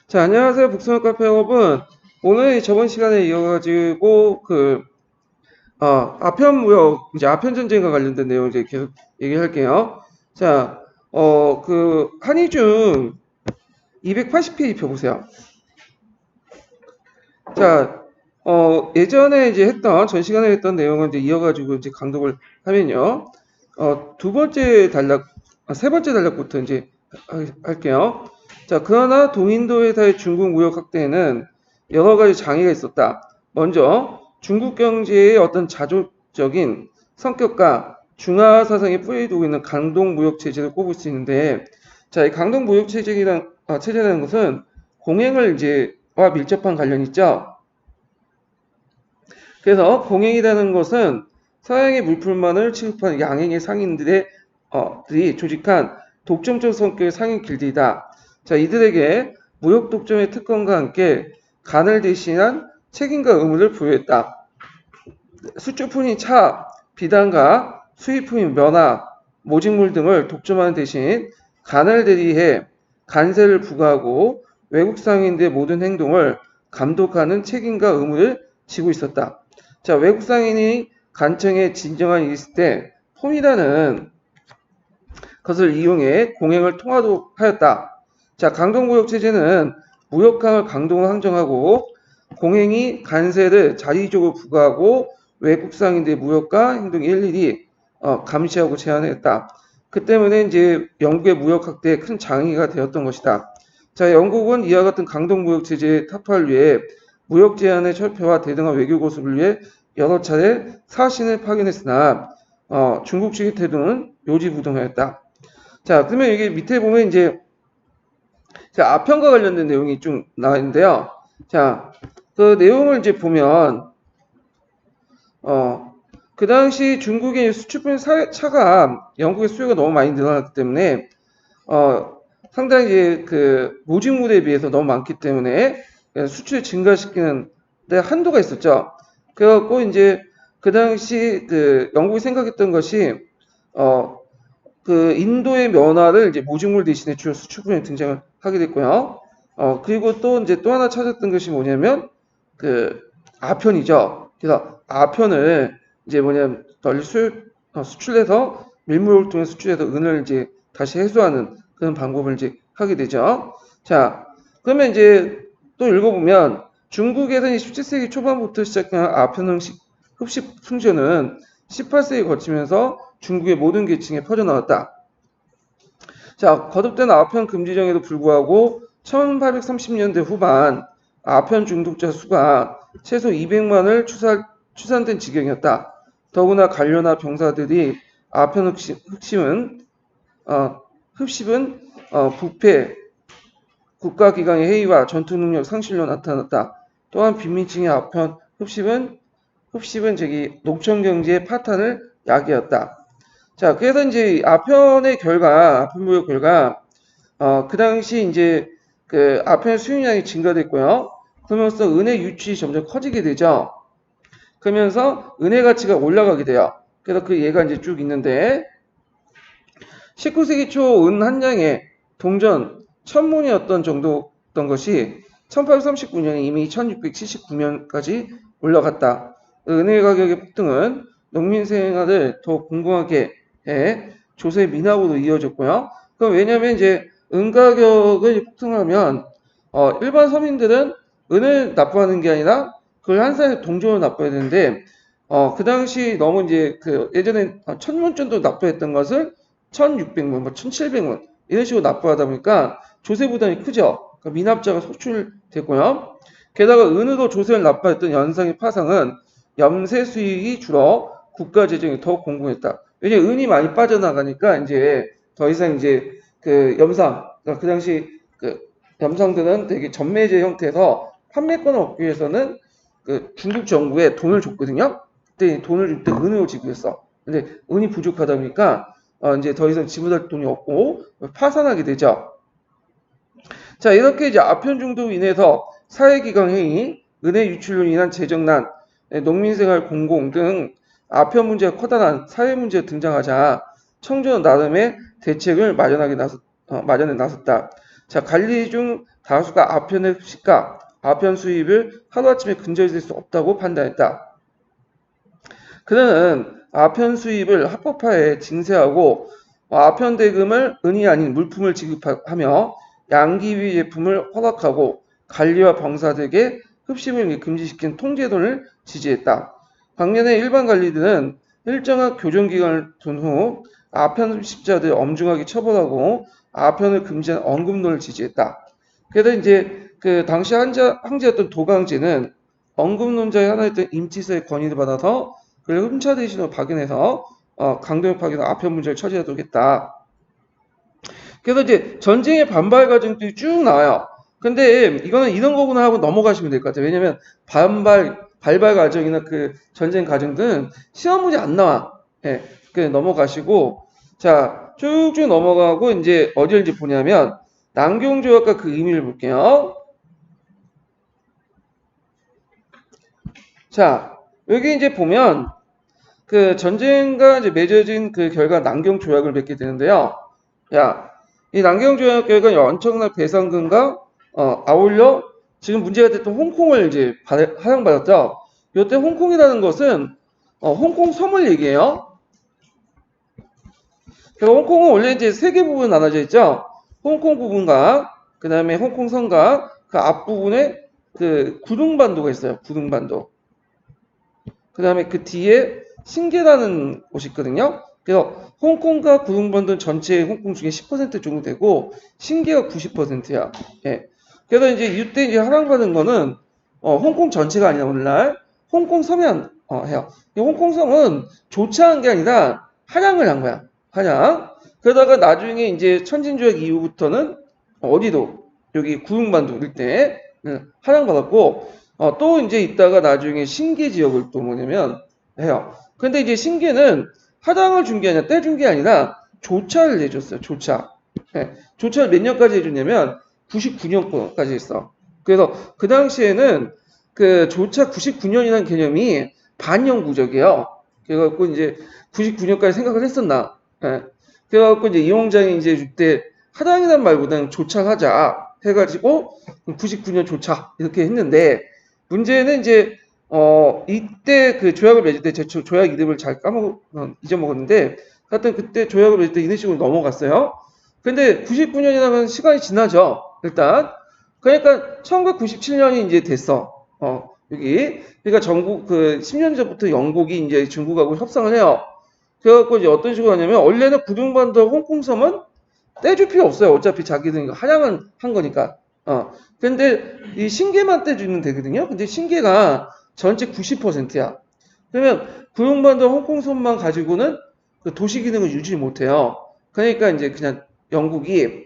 자, 안녕하세요. 북서울 카페 여러분. 오늘 저번 시간에 이어가지고, 아편 무역, 이제 아편 전쟁과 관련된 내용 이제 계속 얘기할게요. 자, 한이중 280페이지 펴보세요. 자, 예전에 이제 전 시간에 했던 내용을 이제 이어가지고 이제 강독을 하면요. 세 번째 단락부터 이제 할게요. 자, 그러나 동인도에서의 중국 무역 확대에는 여러 가지 장애가 있었다. 먼저 중국 경제의 어떤 자조적인 성격과 중화 사상에 뿌리 두고 있는 강동 무역 체제를 꼽을 수 있는데, 자, 이 강동 무역 체제라는 것은 공행을 와 밀접한 관련이 있죠. 그래서 공행이라는 것은 서양의 물품만을 취급하는 양행의 상인들의 들이 조직한 독점적 성격의 상인 길들이다. 자, 이들에게 무역 독점의 특권과 함께 간을 대신한 책임과 의무를 부여했다. 수출품인 차, 비단과 수입품인 면화, 모직물 등을 독점하는 대신 간을 대리해 관세를 부과하고 외국 상인들의 모든 행동을 감독하는 책임과 의무를 지고 있었다. 자, 외국 상인이 간청에 진정한 일이 있을 때 폼이라는 것을 이용해 공행을 통하도록 하였다. 자, 강동무역 체제는 무역항을 강동을 항정하고 공행이 관세를 자의적으로 부과하고 외국 상인들의 무역과 행동을 일일이 감시하고 제한했다. 그 때문에 이제 영국의 무역 확대에 큰 장애가 되었던 것이다. 자, 영국은 이와 같은 강동무역 체제의 타파를 위해 무역 제한의 철폐와 대등한 외교 고습을 위해 여러 차례 사신을 파견했으나 중국 측의 태도는 요지부동하였다. 자, 그러면 여기 밑에 보면 이제 아편과 관련된 내용이 좀 나와 있는데요. 자, 그 내용을 이제 보면 그 당시 중국의 수출품 차가 영국의 수요가 너무 많이 늘어났기 때문에 상당히 이제 그 모직물에 비해서 너무 많기 때문에 수출을 증가시키는 데 한도가 있었죠. 그래갖고 이제 그 당시 그 영국이 생각했던 것이 그 인도의 면화를 이제 모직물 대신에 주요 수출품에 등장을 하게 됐고요. 그리고 또 이제 또 하나 찾았던 것이 뭐냐면 그 아편이죠. 그래서 아편을 이제 뭐냐면 널리 수출해서 밀물을 통해 수출해서 은을 이제 다시 회수하는 그런 방법을 이제 하게 되죠. 자, 그러면 이제 또 읽어보면 중국에서는 17세기 초반부터 시작한 아편 흡식 풍조는 18세기 거치면서 중국의 모든 계층에 퍼져나왔다. 자, 거듭된 아편 금지령에도 불구하고 1830년대 후반 아편 중독자 수가 최소 200만을 추산된 지경이었다. 더구나 관료나 병사들이 아편 흡십은 부패, 국가기관의 해이와 전투 능력 상실로 나타났다. 또한 빈민층의 아편 흡십은 농촌 경제의 파탄을 야기했다. 자, 그래서 이제 아편무역 결과, 그 당시 이제 그 아편 수용량이 증가됐고요. 그러면서 은의 유출이 점점 커지게 되죠. 그러면서 은의 가치가 올라가게 돼요. 그래서 그 예가 이제 쭉 있는데, 19세기 초 은 한 장에 동전 1000문이었던 정도였던 것이 1839년에 이미 1679년까지 올라갔다. 은의 가격의 폭등은 농민 생활을 더 공공하게 해 조세 미납으로 이어졌고요. 그럼 왜냐면 이제 은 가격을 폭등하면 일반 서민들은 은을 납부하는 게 아니라 그걸 한 살에 동전을 납부해야 되는데 그 당시 너무 이제 그 예전에 1000문 정도 납부했던 것을 1600문, 뭐 1700문 이런 식으로 납부하다 보니까 조세 부담이 크죠. 그러니까 미납자가 속출됐고요. 게다가 은으로 조세를 납부했던 연상의 파상은 염세 수익이 줄어 국가 재정이 더 공공했다. 왜냐면 은이 많이 빠져나가니까 이제 더 이상 이제 그 그러니까 그 당시 그 염상들은 되게 전매제 형태에서 판매권을 얻기 위해서는 그 중국 정부에 돈을 줬거든요. 그때 돈을 줄 때 은으로 지급했어. 근데 은이 부족하다 보니까 이제 더 이상 지불할 돈이 없고 파산하게 되죠. 자, 이렇게 이제 아편 중독으로 인해서 사회기강 해이, 은혜 유출로 인한 재정난, 농민생활 공공 등 아편 문제가 커다란 사회 문제가 등장하자 청조는 나름의 대책을 마련해 나섰다. 자, 관리 중 다수가 아편의 흡식과 아편 수입을 하루아침에 근절될 수 없다고 판단했다. 그는 아편 수입을 합법화해 징세하고 아편 대금을 은이 아닌 물품을 지급하며 양기위 제품을 허락하고 관리와 병사들에게 흡식을 금지시킨 통제론을 지지했다. 반면에 일반 관리들은 일정한 교정기간을 둔 후 아편 흡식자들을 엄중하게 처벌하고 아편을 금지한 언급론을 지지했다. 그래서 이제 그 당시 황제였던 도강제는 언급론자의 하나였던 임치서의 건의를 받아서 그걸 흠차 대신으로 박연해서 강도역 파견 아편 문제를 처리하도록 했다. 그래서 이제 전쟁의 반발 과정들이 쭉 나와요. 근데 이거는 이런 거구나 하고 넘어가시면 될 것 같아요. 왜냐면 발발 과정이나 그 전쟁 과정들은 시험 문제 안 나와. 예, 그냥 넘어가시고 자 쭉쭉 넘어가고 이제 어디를 이제 보냐면 남경조약과 그 의미를 볼게요. 자 여기 이제 보면 그 전쟁과 이제 맺어진 그 결과 남경 조약을 맺게 되는데요. 야, 이 남경 조약 결과 엄청난 배상금과 아울러 지금 문제가 됐던 홍콩을 이제 하향받았죠. 이때 홍콩이라는 것은 홍콩 섬을 얘기해요. 홍콩은 원래 이제 세 개 부분 나눠져 있죠. 홍콩 부분과 그 다음에 홍콩 섬과 그 앞부분에 그 구둥반도가 있어요. 구둥반도. 그 다음에 그 뒤에 신계라는 곳이 있거든요. 그래서 홍콩과 구둥반도는 전체 홍콩 중에 10% 정도 되고 신계가 90%야. 예. 그래서 이제 이때 이제 하락받은 거는 홍콩 전체가 아니라 오늘날 홍콩 섬에 해요. 이 홍콩 섬은 조차한 게 아니라 하향을 한 거야. 하향. 그러다가 나중에 이제 천진조약 이후부터는 어디도 여기 구둥반도 일대 하향받았고 또 이제 있다가 나중에 신계 지역을 또 뭐냐면 해요. 근데 이제 신계는 하향을 준 게 아니라 떼준 게 아니라 조차를 내줬어요. 조차. 네. 조차를 몇 년까지 해줬냐면 99년까지 했어. 그래서 그 당시에는 그 조차 99년이라는 개념이 반영구적이에요. 그래갖고 이제 99년까지 생각을 했었나. 네. 그래갖고 이제 이용장이 이제 그때 하향이란 말보다는 조차하자 해가지고 99년 조차 이렇게 했는데 문제는 이제 이때 그 조약을 맺을 때 제 조약 이름을 잘 잊어먹었는데 하여튼 그때 조약을 맺을 때 이런 식으로 넘어갔어요. 근데 99년이라면 시간이 지나죠. 일단 그러니까 1997년이 이제 됐어. 여기 그러니까 전국 그 10년 전부터 영국이 이제 중국하고 협상을 해요. 그래갖고 이제 어떤 식으로 하냐면 원래는 구둥반도 홍콩섬은 떼줄 필요 없어요. 어차피 자기들 하향은 한 거니까. 근데 이 신계만 떼주면 되거든요. 근데 신계가 전체 90%야. 그러면 구룡반도 홍콩섬만 가지고는 그 도시 기능을 유지 못해요. 그러니까 이제 그냥 영국이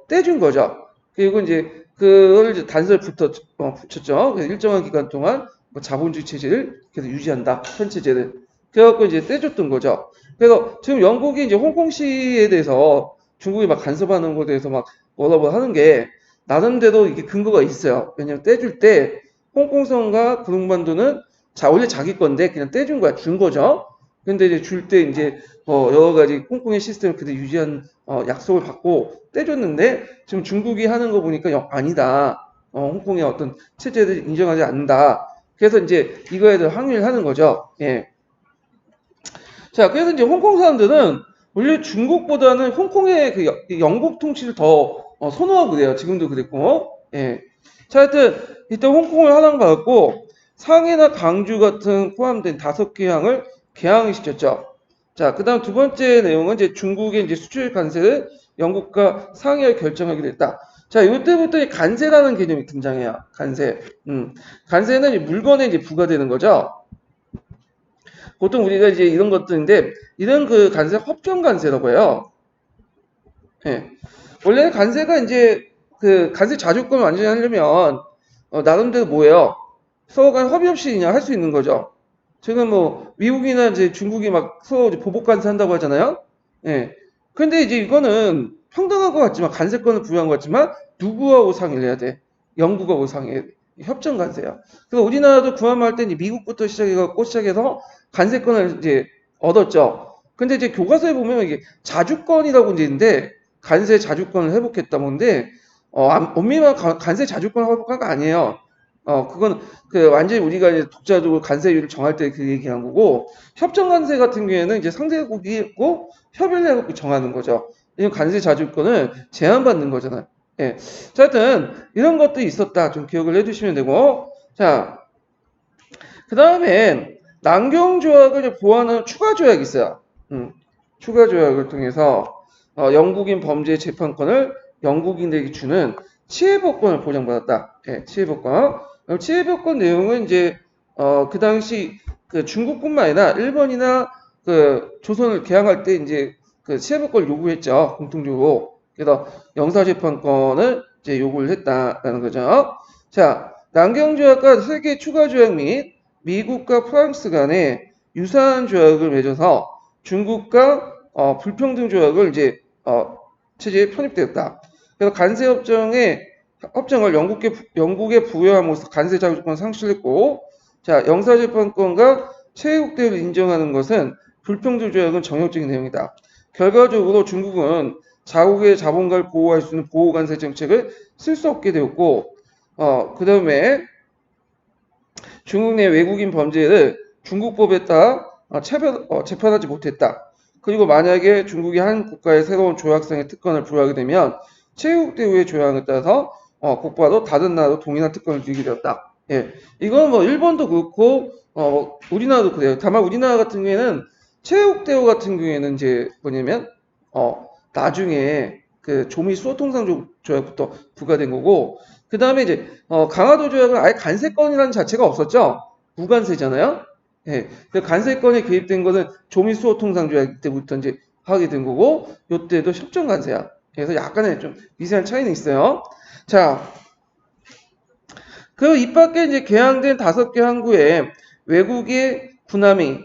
떼준 거죠. 그리고 이제 그걸 이제 단서를 붙였죠. 일정한 기간 동안 뭐 자본주의 체제를 계속 유지한다. 현 체제를. 그래갖고 이제 떼줬던 거죠. 그래서 지금 영국이 이제 홍콩시에 대해서 중국이 막 간섭하는 것에 대해서 막 뭐라고 하는 게 나름대로 이게 근거가 있어요. 왜냐면 떼줄 때 홍콩성과 구룡반도는 원래 자기 건데 그냥 떼준 거야. 준 거죠. 근데 이제 줄 때 이제 여러 가지 홍콩의 시스템을 그대로 유지한 약속을 받고 떼줬는데 지금 중국이 하는 거 보니까 아니다. 홍콩의 어떤 체제를 인정하지 않는다. 그래서 이제 이거에 대해 항의를 하는 거죠. 예. 자, 그래서 이제 홍콩 사람들은 원래 중국보다는 홍콩의 그 영국 통치를 더 선호하고 그래요. 지금도 그랬고. 예. 자, 하여튼 이때 홍콩을 하향받았고 상해나 강주 같은 포함된 5개 항을 개항을 시켰죠. 자, 그다음 두 번째 내용은 이제 중국의 이제 수출 관세를 영국과 상해가 결정하게 됐다. 자, 이때부터 이 관세라는 개념이 등장해요. 관세. 관세는 물건에 이제 부과되는 거죠. 보통 우리가 이제 이런 것들인데 이런 그 관세 협정 관세라고 해요. 예. 원래 관세가 이제 그 관세 자주권을 완전히 하려면 나름대로 뭐예요? 서로 간 협의 없이 그냥 할 수 있는 거죠. 지금 뭐 미국이나 이제 중국이 막 서로 보복 관세 한다고 하잖아요. 예. 근데 이제 이거는 평등한 것 같지만 관세권을 부여한 것 같지만 누구하고 상의를 해야 돼? 영국하고 상의해야 돼. 협정 관세야. 그래서 우리나라도 구함할 때 이제 미국부터 시작해서 관세권을 이제 얻었죠. 근데 이제 교과서에 보면 이게 자주권이라고 이제 있는데 간세 자주권을 회복했다 뭔데 엄밀한 간세 자주권을 회복한 거 아니에요. 그건 그 완전히 우리가 이제 독자적으로 간세율을 정할 때 그 얘기한 거고 협정 간세 같은 경우에는 이제 상대국이고 협의를 해갖고 정하는 거죠. 이건 간세 자주권을 제한받는 거잖아요. 예. 자, 하여튼 이런 것도 있었다. 좀 기억을 해두시면 되고 자, 그 다음에 남경조약을 보완하는 추가 조약이 있어요. 추가 조약을 통해서 영국인 범죄 재판권을 영국인들에게 주는 치해법권을 보장받았다. 예, 치해법권. 치해법권 내용은 이제 그 당시 그 중국뿐만 아니라 일본이나 그 조선을 개항할 때 이제 그 치해법권을 요구했죠. 공통적으로. 그래서 영사재판권을 이제 요구를 했다라는 거죠. 자, 남경조약과 세계 추가 조약 및 미국과 프랑스 간에 유사한 조약을 맺어서 중국과 불평등 조약을 이제 체제에 편입되었다. 그래서 협정을 영국에 부여함으로써 간세 자주권 상실했고, 자 영사재판권과 체국대를 인정하는 것은 불평등 조약은 정형적인 내용이다. 결과적으로 중국은 자국의 자본가를 보호할 수 있는 보호관세 정책을 쓸 수 없게 되었고, 그 다음에 중국 내 외국인 범죄를 중국법에 따라 재판하지 못했다. 그리고 만약에 중국이 한 국가의 새로운 조약상의 특권을 부여하게 되면 체육대우의 조약에 따라서 곧바로 다른 나라도 동일한 특권을 주게 되었다. 예, 이건 뭐 일본도 그렇고 우리나라도 그래요. 다만 우리나라 같은 경우에는 체육대우 같은 경우에는 이제 뭐냐면 나중에 그 조미 수호통상 조약부터 부과된 거고, 그 다음에 이제 강화도 조약은 아예 간세권이라는 자체가 없었죠. 무간세잖아요. 예, 그 간세권에 개입된 것은 조미 수호통상 조약 때부터 이제 하게 된 거고, 요때도 협정 간세야. 그래서 약간의 좀 미세한 차이는 있어요. 자, 그 이 밖에 이제 개항된 5개 항구에 외국의 군함이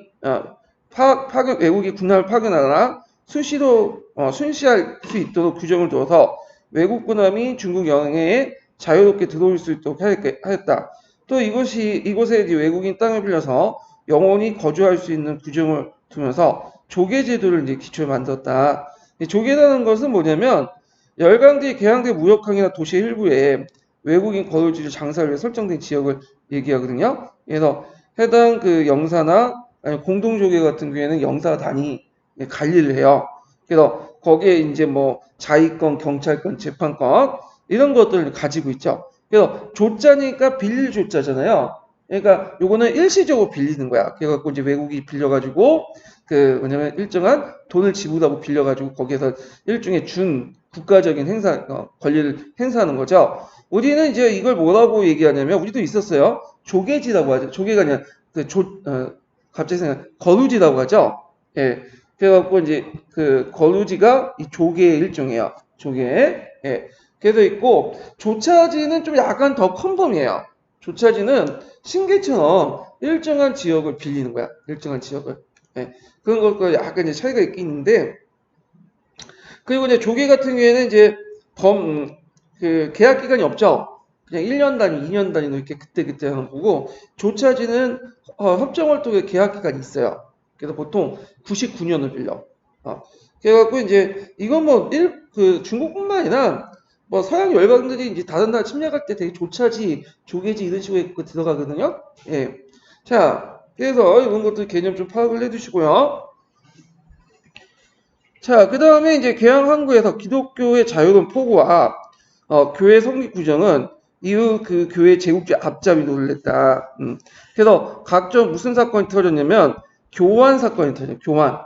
외국의 군함을 파견하거나 수시로 순시할 수 있도록 규정을 둬서 외국 군함이 중국 영해에 자유롭게 들어올 수 있도록 하였다. 또 이곳에 외국인 땅을 빌려서 영원히 거주할 수 있는 규정을 두면서 조계 제도를 이제 기초에 만들었다. 조계라는 것은 뭐냐면 열강뒤 개항된 무역항이나 도시 일부에 외국인 거주지 장사를 위해 설정된 지역을 얘기하거든요. 그래서 해당 그 영사나 아니면 공동조계 같은 경우에는 영사 단위 관리를 해요. 그래서 거기에 이제 뭐 자위권, 경찰권, 재판권 이런 것들을 가지고 있죠. 그래서 조자니까 빌릴 조자잖아요. 그러니까 요거는 일시적으로 빌리는 거야. 그래갖고 이제 외국이 빌려가지고 그 뭐냐면 일정한 돈을 지불하고 빌려가지고 거기에서 일종의 준 국가적인 권리를 행사하는 거죠. 우리는 이제 이걸 뭐라고 얘기하냐면 우리도 있었어요. 조계지라고 하죠. 조계가 아니라 갑자기 거루지라고 하죠. 예. 그래갖고 이제 그 거루지가 이 조계의 일종이에요. 조계. 예. 그래서 있고 조차지는 좀 약간 더 큰 범위예요. 조차지는 신계처럼 일정한 지역을 빌리는 거야. 일정한 지역을. 예. 그런 것과 약간 이제 차이가 있긴 있는데, 그리고 이제 조계 같은 경우에는 이제 그 계약 기간이 없죠. 그냥 1년 단위, 2년 단위로 이렇게 그때 하는 거고, 조차지는 협정월도에 계약 기간이 있어요. 그래서 보통 99년을 빌려. 그래갖고 이제 이건 그 중국뿐만 아니라 뭐 서양 열강들이 이제 다른 나라 침략할 때 되게 조차지, 조계지 이런 식으로 들어가거든요. 예. 자, 그래서 이런 것들 개념 좀 파악을 해두시고요. 자, 그 다음에 이제 개항 항구에서 기독교의 자유로운 포고와 교회 성립 규정은 이후 그 교회 제국주의 앞잡이 노를 냈다. 그래서 각종 무슨 사건이 터졌냐면 교환 사건이 터져. 교환.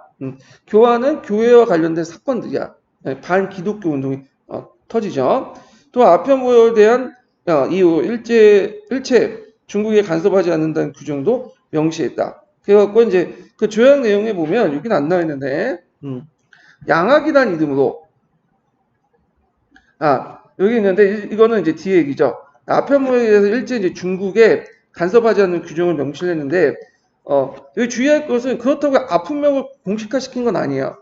교환은 교회와 관련된 사건들이야. 반기독교 운동이 터지죠. 또 아편무역에 대한 이후 일체 중국에 간섭하지 않는다는 규정도 명시했다. 그래갖고 이제 그 조약 내용에 보면 여기는 안 나와 있는데 양학이라는 이름으로 여기 있는데 이거는 이제 뒤에 얘기죠. 아편무역에 대해서 일제 이제 중국에 간섭하지 않는 규정을 명시를 했는데 여기 주의할 것은 그렇다고 아편무역을 공식화시킨 건 아니에요.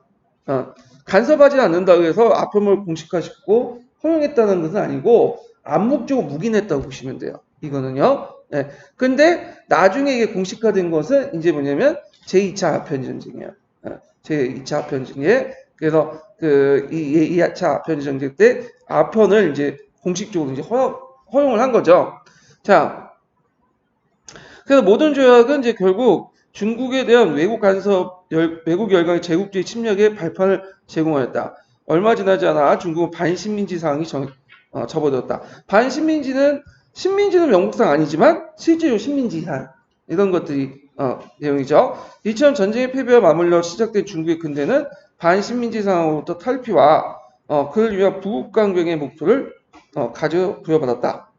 간섭하지 않는다고 해서 아편무역을 공식화시키고 허용했다는 것은 아니고 암묵적으로 묵인했다고 보시면 돼요. 이거는요. 네. 근데 나중에 이게 공식화된 것은 이제 뭐냐면 제2차 아편전쟁이에요. 제2차 아편전쟁에 그래서 그 2차 아편 정책 때 아편을 이제 공식적으로 이제 허용을 한 거죠. 자, 그래서 모든 조약은 이제 결국 중국에 대한 외국 열강의 제국주의 침략의 발판을 제공하였다. 얼마 지나지 않아 중국은 반식민지 사항이 접어들었다. 식민지는 영국상 아니지만 실제로 식민지 사항 이런 것들이 내용이죠. 이처럼 전쟁의 패배와 맞물려 시작된 중국의 근대는 반식민지 상황으로부터 탈피와 그를 위한 부국강병의 목표를 가져 부여받았다.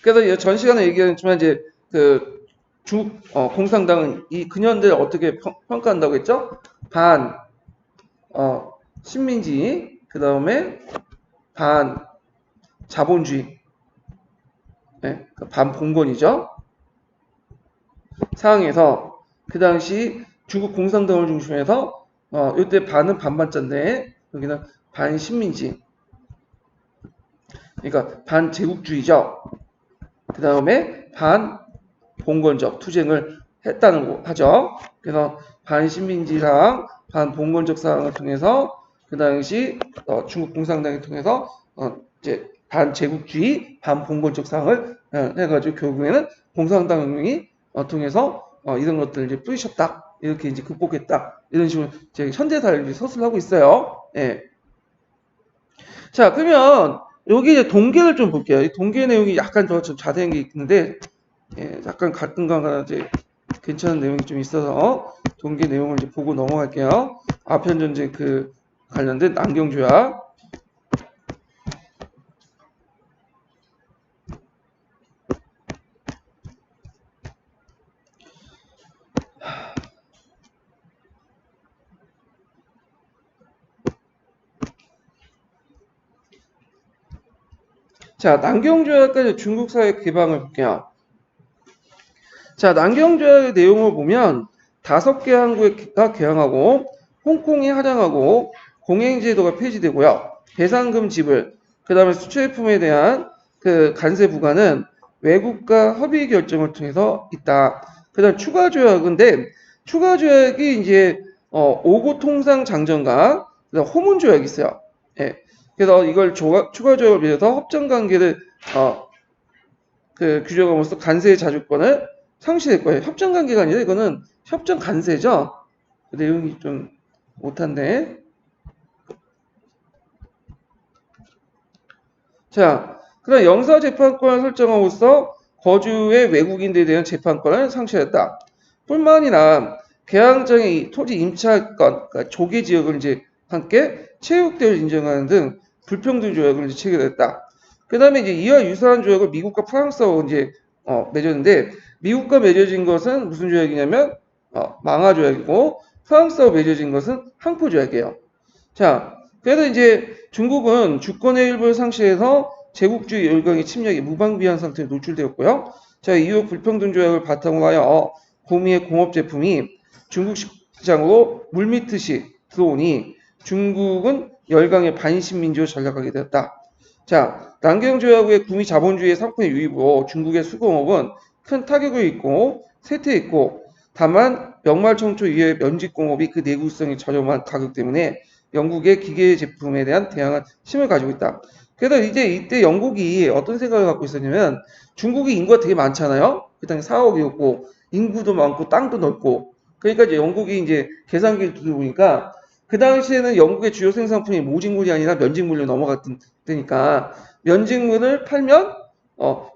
그래서 전 시간에 얘기했지만 이제 그 중국 공산당은 이 근현대를 어떻게 평가한다고 했죠? 반 식민지, 그 다음에 반 자본주의, 네, 반 봉건이죠. 상황에서 그 당시 중국 공산당을 중심해서 이때 반은 반반자인데 여기는 반식민지, 그러니까 반제국주의죠. 그 다음에 반봉건적 투쟁을 했다는 거 하죠. 그래서 반식민지 사항, 반봉건적 사항을 통해서 그 당시 중국 공산당을 통해서 이제 반제국주의, 반봉건적 사항을 해가지고 결국에는 공산당이 통해서 이런 것들을 이제 뿌리셨다. 이렇게 이제 극복했다. 이런 식으로 이제 현대사를 서술을 하고 있어요. 예. 자, 그러면 여기 이제 동계를 좀 볼게요. 이 동계 내용이 약간 더 좀 자세한 게 있는데, 예, 약간 가끔가다 이제 괜찮은 내용이 좀 있어서 동계 내용을 이제 보고 넘어갈게요. 아편 전쟁 그 관련된 남경조약. 자, 남경조약까지 중국 사회 개방을 볼게요. 자, 남경조약의 내용을 보면 5개 항구가 개항하고 홍콩이 하장하고 공행제도가 폐지되고요. 배상금 지불, 그 다음에 수출품에 대한 그 관세 부과는 외국과 협의 결정을 통해서 있다. 그 다음 추가 조약인데 추가 조약이 이제 오고 통상 장정과 그다음 호문 조약이 있어요. 예. 그래서 이걸 추가 조약을 빌려서 협정 관계를 그 규정함으로써 관세의 자주권을 상실할 거예요. 협정 관계가 아니라 이거는 협정 관세죠. 그 내용이 좀 못한데. 자, 그다음 영사 재판권을 설정함으로써 거주의 외국인들에 대한 재판권을 상실했다. 뿐만이나 개항장의 토지 임차권, 그러니까 조개 지역을 이제 함께 체육대를 인정하는 등 불평등 조약을 이제 체결했다. 그 다음에 이제 이와 유사한 조약을 미국과 프랑스하고 이제 맺었는데 미국과 맺어진 것은 무슨 조약이냐면 망하 조약이고 프랑스하고 맺어진 것은 항포 조약이에요. 자, 그래서 이제 중국은 주권의 일부를 상실해서 제국주의 열강의 침략에 무방비한 상태에 노출되었고요. 자, 이후 불평등 조약을 바탕으로 하여 고미의 공업 제품이 중국 시장으로 물밀듯이 들어오니 중국은 열강의 반식민지로 전락하게 되었다. 자, 남경조약 구미 자본주의의 상품의 유입으로 중국의 수공업은 큰 타격을 입고 쇠퇴했고 다만 명말청초 이후의 면직공업이 그 내구성이 저렴한 가격 때문에 영국의 기계 제품에 대한 대항한 힘을 가지고 있다. 그래서 이제 이때 영국이 어떤 생각을 갖고 있었냐면 중국이 인구가 되게 많잖아요. 그 당시 4억이었고 인구도 많고 땅도 넓고 그러니까 이제 영국이 이제 계산기를 두드려보니까 그 당시에는 영국의 주요 생산품이 모직물이 아니라 면직물로 넘어갔으니까 면직물을 팔면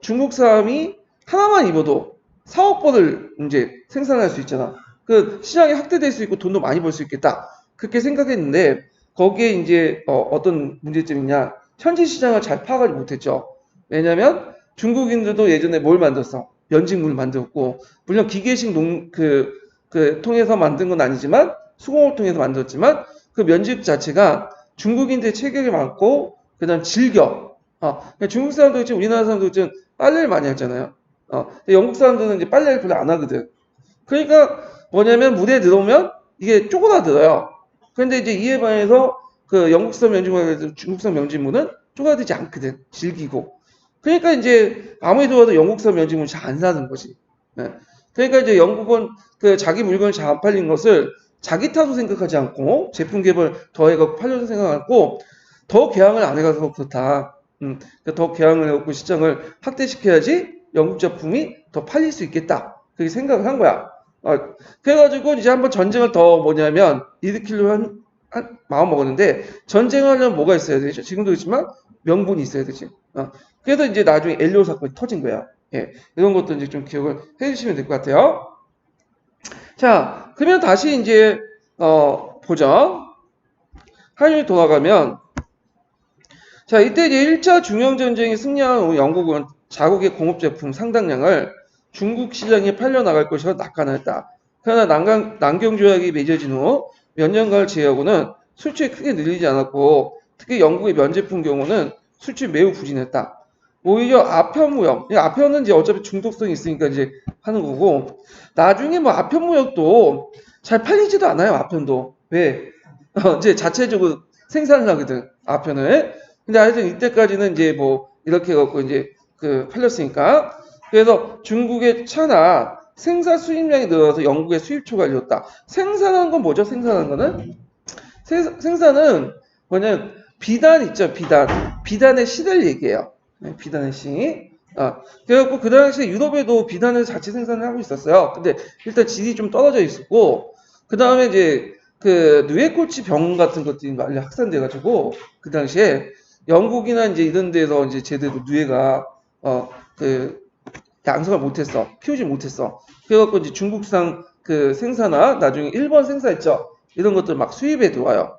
중국 사람이 하나만 입어도 4억 벌을 이제 생산할 수 있잖아. 그 시장이 확대될 수 있고 돈도 많이 벌 수 있겠다. 그렇게 생각했는데 거기에 이제 어떤 문제점이냐? 현지 시장을 잘 파악하지 못했죠. 왜냐하면 중국인들도 예전에 뭘 만들었어? 면직물 만들었고 물론 기계식 통해서 만든 건 아니지만 수공업을 통해서 만들었지만 그 면직 자체가 중국인들의 체격이 많고 그다음 질겨. 그러니까 중국 사람도 있지 우리나라 사람도 있지 빨래를 많이 하잖아요. 근데 영국 사람들은 이제 빨래를 별로 안 하거든. 그러니까 뭐냐면 무대에 들어오면 이게 쪼그라들어요. 그런데 이제 이에 반해서 그 영국산 면직물과 중국산 면직물은 쪼그라들지 않거든. 질기고. 그러니까 이제 아무리 들어와도 영국산 면직물 잘 안 사는 거지. 네. 그러니까 이제 영국은 그 자기 물건이 잘 안 팔린 것을 자기 탓으로 생각하지 않고 제품 개발 더 해갖고 팔려서 생각하고 더 개항을 안 해가서 그렇다. 그러니까 더 개항을 해갖고 시장을 확대시켜야지 영국 제품이 더 팔릴 수 있겠다. 그렇게 생각을 한 거야. 그래가지고 이제 한번 전쟁을 더 뭐냐면 일으키려고 마음 먹었는데 전쟁하려면 뭐가 있어야 되죠? 지금도 있지만 명분이 있어야 되지. 그래서 이제 나중에 엘리오 사건이 터진 거야. 예, 이런 것도 이제 좀 기억을 해주시면 될 것 같아요. 자, 그러면 다시 이제 보죠. 한일 돌아가면 자, 이때 이제 1차 중영전쟁에 승리한 영국은 자국의 공업 제품 상당량을 중국 시장에 팔려나갈 것이라 낙관했다. 그러나 남경조약이 맺어진 후 몇 년간을 제외하고는 수출이 크게 늘리지 않았고 특히 영국의 면제품 경우는 수출이 매우 부진했다. 오히려 아편무역, 아편은 이제 어차피 중독성이 있으니까 이제 하는 거고 나중에 뭐 아편무역도 잘 팔리지도 않아요. 아편도 왜? 이제 자체적으로 생산을 하거든 아편을. 근데 하여튼 이때까지는 이제 뭐 이렇게 갖고 이제 그 팔렸으니까 그래서 중국의 차나 생산 수입량이 늘어서 영국의 수입처가 이뤘다. 생산한 건 뭐죠? 생산한 거는 생산은 뭐냐면 비단 있죠, 비단. 비단의 시대를 얘기해요. 네, 비단의 시. 그래갖고 그 당시에 유럽에도 비단을 자체 생산을 하고 있었어요. 근데 일단 질이 좀 떨어져 있었고 그 다음에 이제 그 뇌꼬치 병 같은 것들이 많이 확산돼가지고 그 당시에 영국이나 이제 이런 데서 이제 제대로 뇌가 그 양성을 못했어. 키우지 못했어. 그래갖고 이제 중국산 그 생사나 나중에 일본 생사했죠. 이런 것들 막 수입에 들어와요.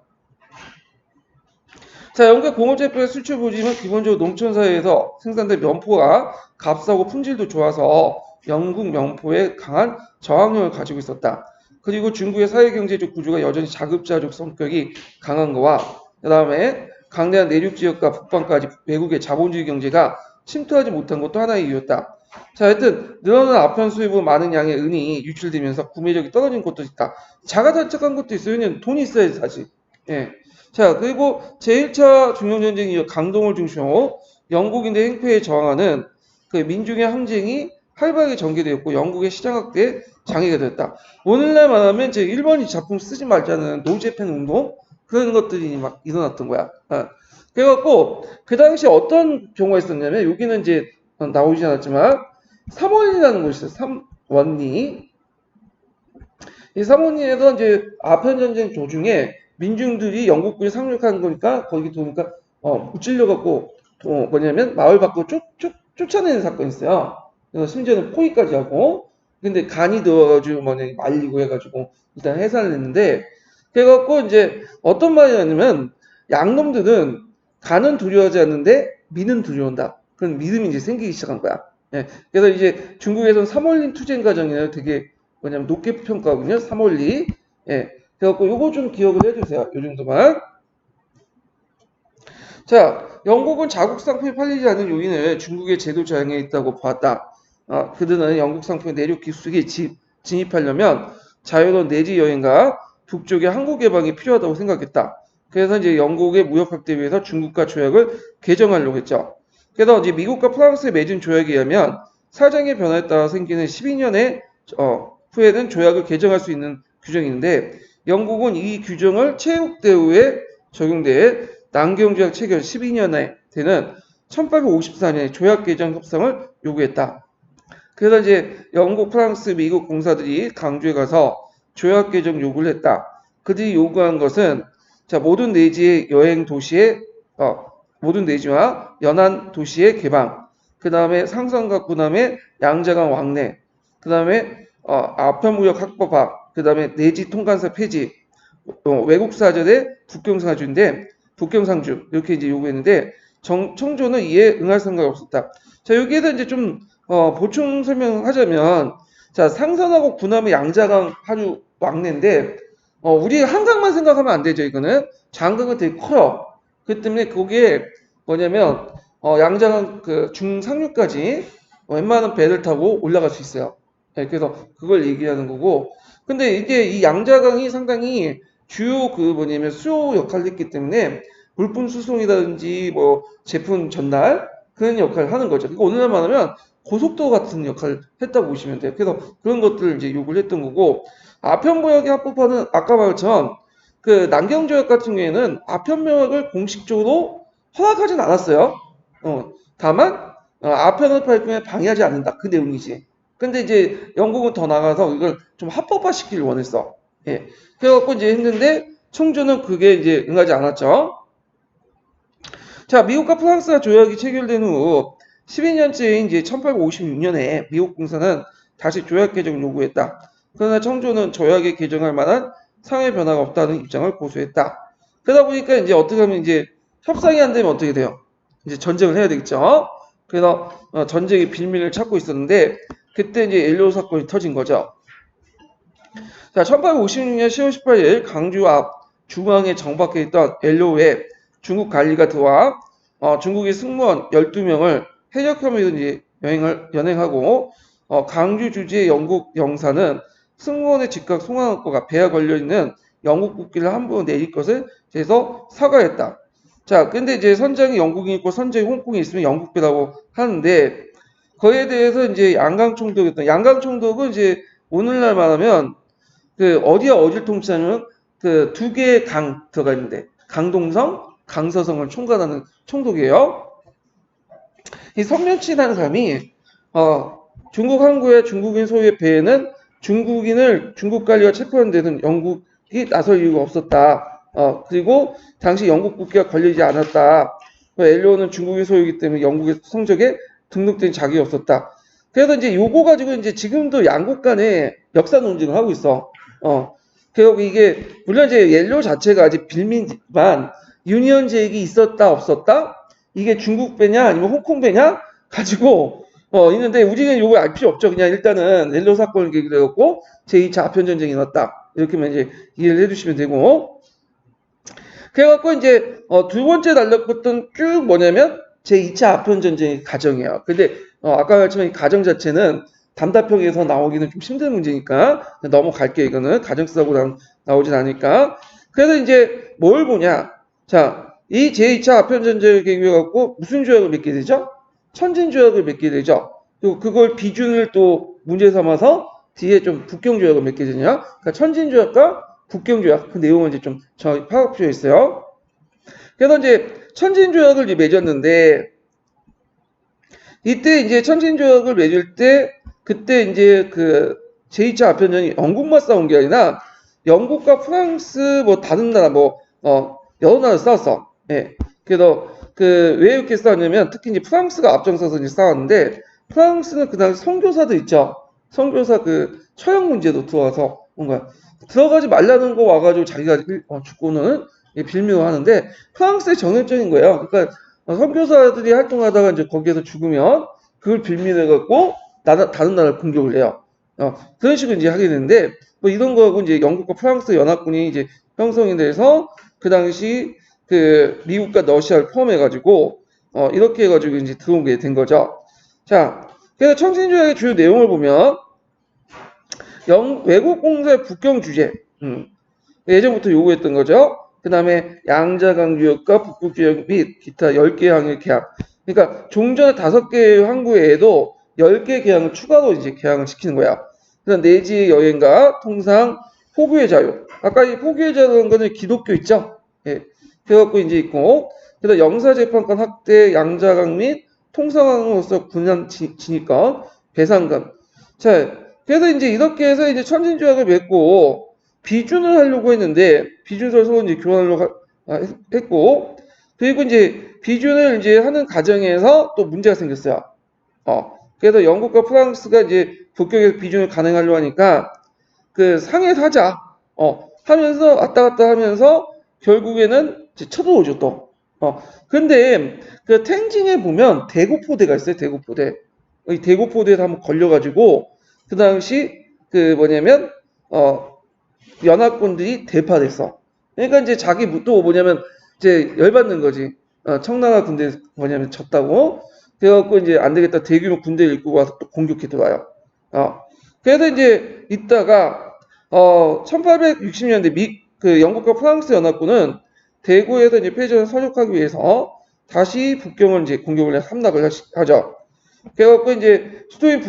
자, 영국의 공업제품의 수출 부지는 기본적으로 농촌사회에서 생산된 면포가 값싸고 품질도 좋아서 영국 면포에 강한 저항력을 가지고 있었다. 그리고 중국의 사회경제적 구조가 여전히 자급자족 성격이 강한 거와 그 다음에 강대한 내륙 지역과 북방까지 외국의 자본주의 경제가 침투하지 못한 것도 하나의 이유였다. 자, 하여튼 늘어난 아편 수입으로 많은 양의 은이 유출되면서 구매력이 떨어진 것도 있다. 자가자착한 것도 있어요. 왜냐면 돈이 있어야지 사실. 예. 자, 그리고 제1차 중영전쟁 이후 강동을 중심으로 영국인의 행패에 저항하는 그 민중의 항쟁이 활발하게 전개되었고 영국의 시장 확대에 장애가 되었다. 오늘날 말하면 제 일본이 작품 쓰지 말자는 노제팬 운동 그런 것들이 막 일어났던 거야. 그래갖고 그 당시 어떤 경우가 있었냐면 여기는 이제 나오지 않았지만 삼원리라는 곳이 있어요. 삼원리. 이 삼원리에서 이제 아편전쟁 도중에 민중들이 영국군이 상륙한 거니까 거기 도니까 무찔려갖고 뭐냐면 마을 밖으로 쫓아내는 사건이 있어요. 그래서 심지어는 포위까지 하고 근데 간이 들어가지고 뭐냐 말리고 해가지고 일단 해산을 했는데 그래갖고 이제 어떤 말이냐면 양놈들은 간은 두려워하지 않는데 미는 두려운다. 그런 믿음이 이제 생기기 시작한 거야. 예. 그래서 이제 중국에서는 삼원리 투쟁 과정이라고 되게 뭐냐면 높게 평가하거든요. 삼원리. 예. 그래갖고 요거 좀 기억을 해주세요. 요 정도만. 자, 영국은 자국 상품이 팔리지 않는 요인을 중국의 제도 저항에 있다고 보았다. 그들은 영국 상품의 내륙 깊숙이 진입하려면 자유로운 내지 여행과 북쪽의 항구 개방이 필요하다고 생각했다. 그래서 이제 영국의 무역 확대 위해서 중국과 조약을 개정하려고 했죠. 그래서 이제 미국과 프랑스에 맺은 조약에 의하면 사정의 변화에 따라 생기는 12년의 후에는 조약을 개정할 수 있는 규정이 있는데 영국은 이 규정을 체육대우에 적용돼 남경조약 체결 12년에 되는 1854년에 조약 개정 협상을 요구했다. 그래서 이제 영국, 프랑스, 미국 공사들이 강주에 가서 조약 개정 요구를 했다. 그들이 요구한 것은 자 모든 내지의 여행 도시의 모든 내지와 연안 도시의 개방, 그 다음에 상선과 군함의 양자강 왕래, 그 다음에 아편무역 합법화, 그 다음에 내지 통관사 폐지, 외국 사절의 북경상주인데 북경상주 이렇게 이제 요구했는데 청조는 이에 응할 생각이 없었다. 자 여기에서 이제 좀 보충 설명하자면 자 상선하고 군함의 양자강 하류 왕래인데 우리 한강만 생각하면 안 되죠. 이거는 장강은 되게 커요. 그 때문에 거기에 뭐냐면 양자강 그 중상류까지 웬만한 배를 타고 올라갈 수 있어요. 네, 그래서 그걸 얘기하는 거고 근데 이게 이 양자강이 상당히 주요 그 뭐냐면 수요 역할을 했기 때문에 물품 수송이라든지 뭐 제품 전달 그런 역할을 하는 거죠. 그러니까 오늘날 말하면 고속도로 같은 역할을 했다고 보시면 돼요. 그래서 그런 것들을 이제 요구를 했던 거고 아편무역의 합법화는 아까 말했지만 그 남경조약 같은 경우에는 아편무역을 공식적으로 허락하진 않았어요. 다만 아편을 발표에 방해하지 않는다. 그 내용이지. 근데 이제 영국은 더 나가서 이걸 좀 합법화시키길 원했어. 예. 그래갖고 이제 했는데 청주는 그게 이제 응하지 않았죠. 자, 미국과 프랑스가 조약이 체결된 후 12년째인 이제 1856년에 미국 공사는 다시 조약 개정을 요구했다. 그러나 청조는 조약에 개정할 만한 상해 변화가 없다는 입장을 고수했다. 그러다 보니까 이제 어떻게 하면 이제 협상이 안 되면 어떻게 돼요? 이제 전쟁을 해야 되겠죠. 그래서 전쟁의 빌미를 찾고 있었는데 그때 이제 엘리오 사건이 터진 거죠. 자, 1856년 10월 18일 강주 앞 중앙에 정박해 있던 엘리오에 중국 관리가 들어와 중국의 승무원 12명을 해적 혐의로 이제 연행하고 강주 주지의 영국 영사는 승무원의 즉각 송환권과 배에 걸려있는 영국 국기를 함부로 내릴 것을 제서 사과했다. 자, 근데 이제 선장이 영국이 있고 선장이 홍콩에 있으면 영국배라고 하는데 거기에 대해서 이제 양강총독이었던 양강총독은 이제 오늘날 말하면 그 어디와 어디를 통치하면 그 두 개의 강 들어가 있는데 강동성, 강서성을 총괄하는 총독이에요. 이 성면치라는 사람이 중국 항구의 중국인 소유의 배에는 중국인을 중국 관리와 체포하는 데는 영국이 나설 이유가 없었다. 그리고 당시 영국 국기가 걸리지 않았다. 엘리오는 중국인 소유이기 때문에 영국의 성적에 등록된 자격이 없었다. 그래서 이제 요거 가지고 이제 지금도 양국 간에 역사 논쟁을 하고 있어. 그리고 이게 물론 이제 옐로 자체가 아직 빌미지만 유니언 잭이 있었다 없었다 이게 중국 배냐 아니면 홍콩 배냐 가지고 있는데 우리는 요거 알 필요 없죠. 그냥 일단은 옐로 사건을 계기로 해갖고 제2차 아편 전쟁이 났다 이렇게만 이제 이해를 해주시면 되고 그래갖고 이제 두 번째 달렸던 쭉 뭐냐면 제2차 아편 전쟁의 가정이에요. 근데 아까 말했지만 이 가정 자체는 담다평에서 나오기는 좀 힘든 문제니까 넘어갈게요. 이거는 가정사고 나오진 않으니까. 그래서 이제 뭘 보냐. 자, 이 제2차 아편전쟁을 계기로 갖고 무슨 조약을 맺게 되죠? 천진조약을 맺게 되죠. 그리고 그걸 비준을 또 문제 삼아서 뒤에 좀 북경조약을 맺게 되냐. 그러니까 천진조약과 북경조약 그 내용을 이제 좀 정확히 파악 필요 있어요. 그래서 이제 천진조약을 이제 맺었는데 이때 이제 천진조약을 맺을 때 그때 이제 그 제2차 아편전이 영국만 싸운 게 아니라 영국과 프랑스 뭐 다른 나라 여러 나라 싸웠어. 예. 그래서 왜 이렇게 싸웠냐면 특히 이제 프랑스가 앞장서서 이제 싸웠는데 프랑스는 그 당시 선교사도 있죠. 선교사 그 처형 문제도 들어와서 뭔가 들어가지 말라는 거 와가지고 자기가 죽고는 빌미로 하는데 프랑스의 정열적인 거예요. 그러니까 선교사들이 활동하다가 이제 거기에서 죽으면 그걸 빌미해 갖고 다른 나라를 공격을 해요. 그런 식으로 이제 하게 되는데 뭐 이런 거하고 이제 영국과 프랑스 연합군이 이제 형성이 돼서 그 당시 그 미국과 러시아를 포함해 가지고 이렇게 해 가지고 이제 들어오게 된 거죠. 자, 그래서 청진조약의 주요 내용을 보면 외국 공사의 북경 주재 예전부터 요구했던 거죠. 그 다음에 양자강유역과 북극주역 및 기타 10개 항의 계약. 그러니까 종전에 5개의 항구 외에도 10개 계약을 추가로 이제 계약을 시키는 거야. 그다음 내지 여행과 통상 포교의 자유. 아까 이 포교의 자유라는 거는 기독교 있죠? 예. 그래갖고 이제 있고, 그다음 영사재판권 확대, 양자강 및 통상항으로서 군함 진입권, 배상금. 자, 그래서 이제 이렇게 해서 이제 천진조약을 맺고, 비준을 하려고 했는데 비준서를 서로 이제 교환하려고 했고 그리고 이제 비준을 이제 하는 과정에서 또 문제가 생겼어요. 그래서 영국과 프랑스가 이제 북경에서 비준을 간행하려고 하니까 그 상해서 하자 하면서 왔다 갔다 하면서 결국에는 이제 쳐들어오죠 또. 근데 그 탱징에 보면 대고포대가 있어요. 대고포대. 이 대고포대에서 한번 걸려가지고 그 당시 그 뭐냐면 연합군들이 대파됐어. 그러니까 이제 자기 또 뭐냐면 이제 열받는 거지. 청나라 군대 뭐냐면 졌다고. 그래갖고 이제 안 되겠다. 대규모 군대를 이끌고 와서 또 공격해 들어와요. 그래서 이제 있다가 1860년대 그 영국과 프랑스 연합군은 대구에서 이제 패전을 서력하기 위해서 다시 북경을 이제 공격을 함락을 하죠. 그래갖고 이제 수도인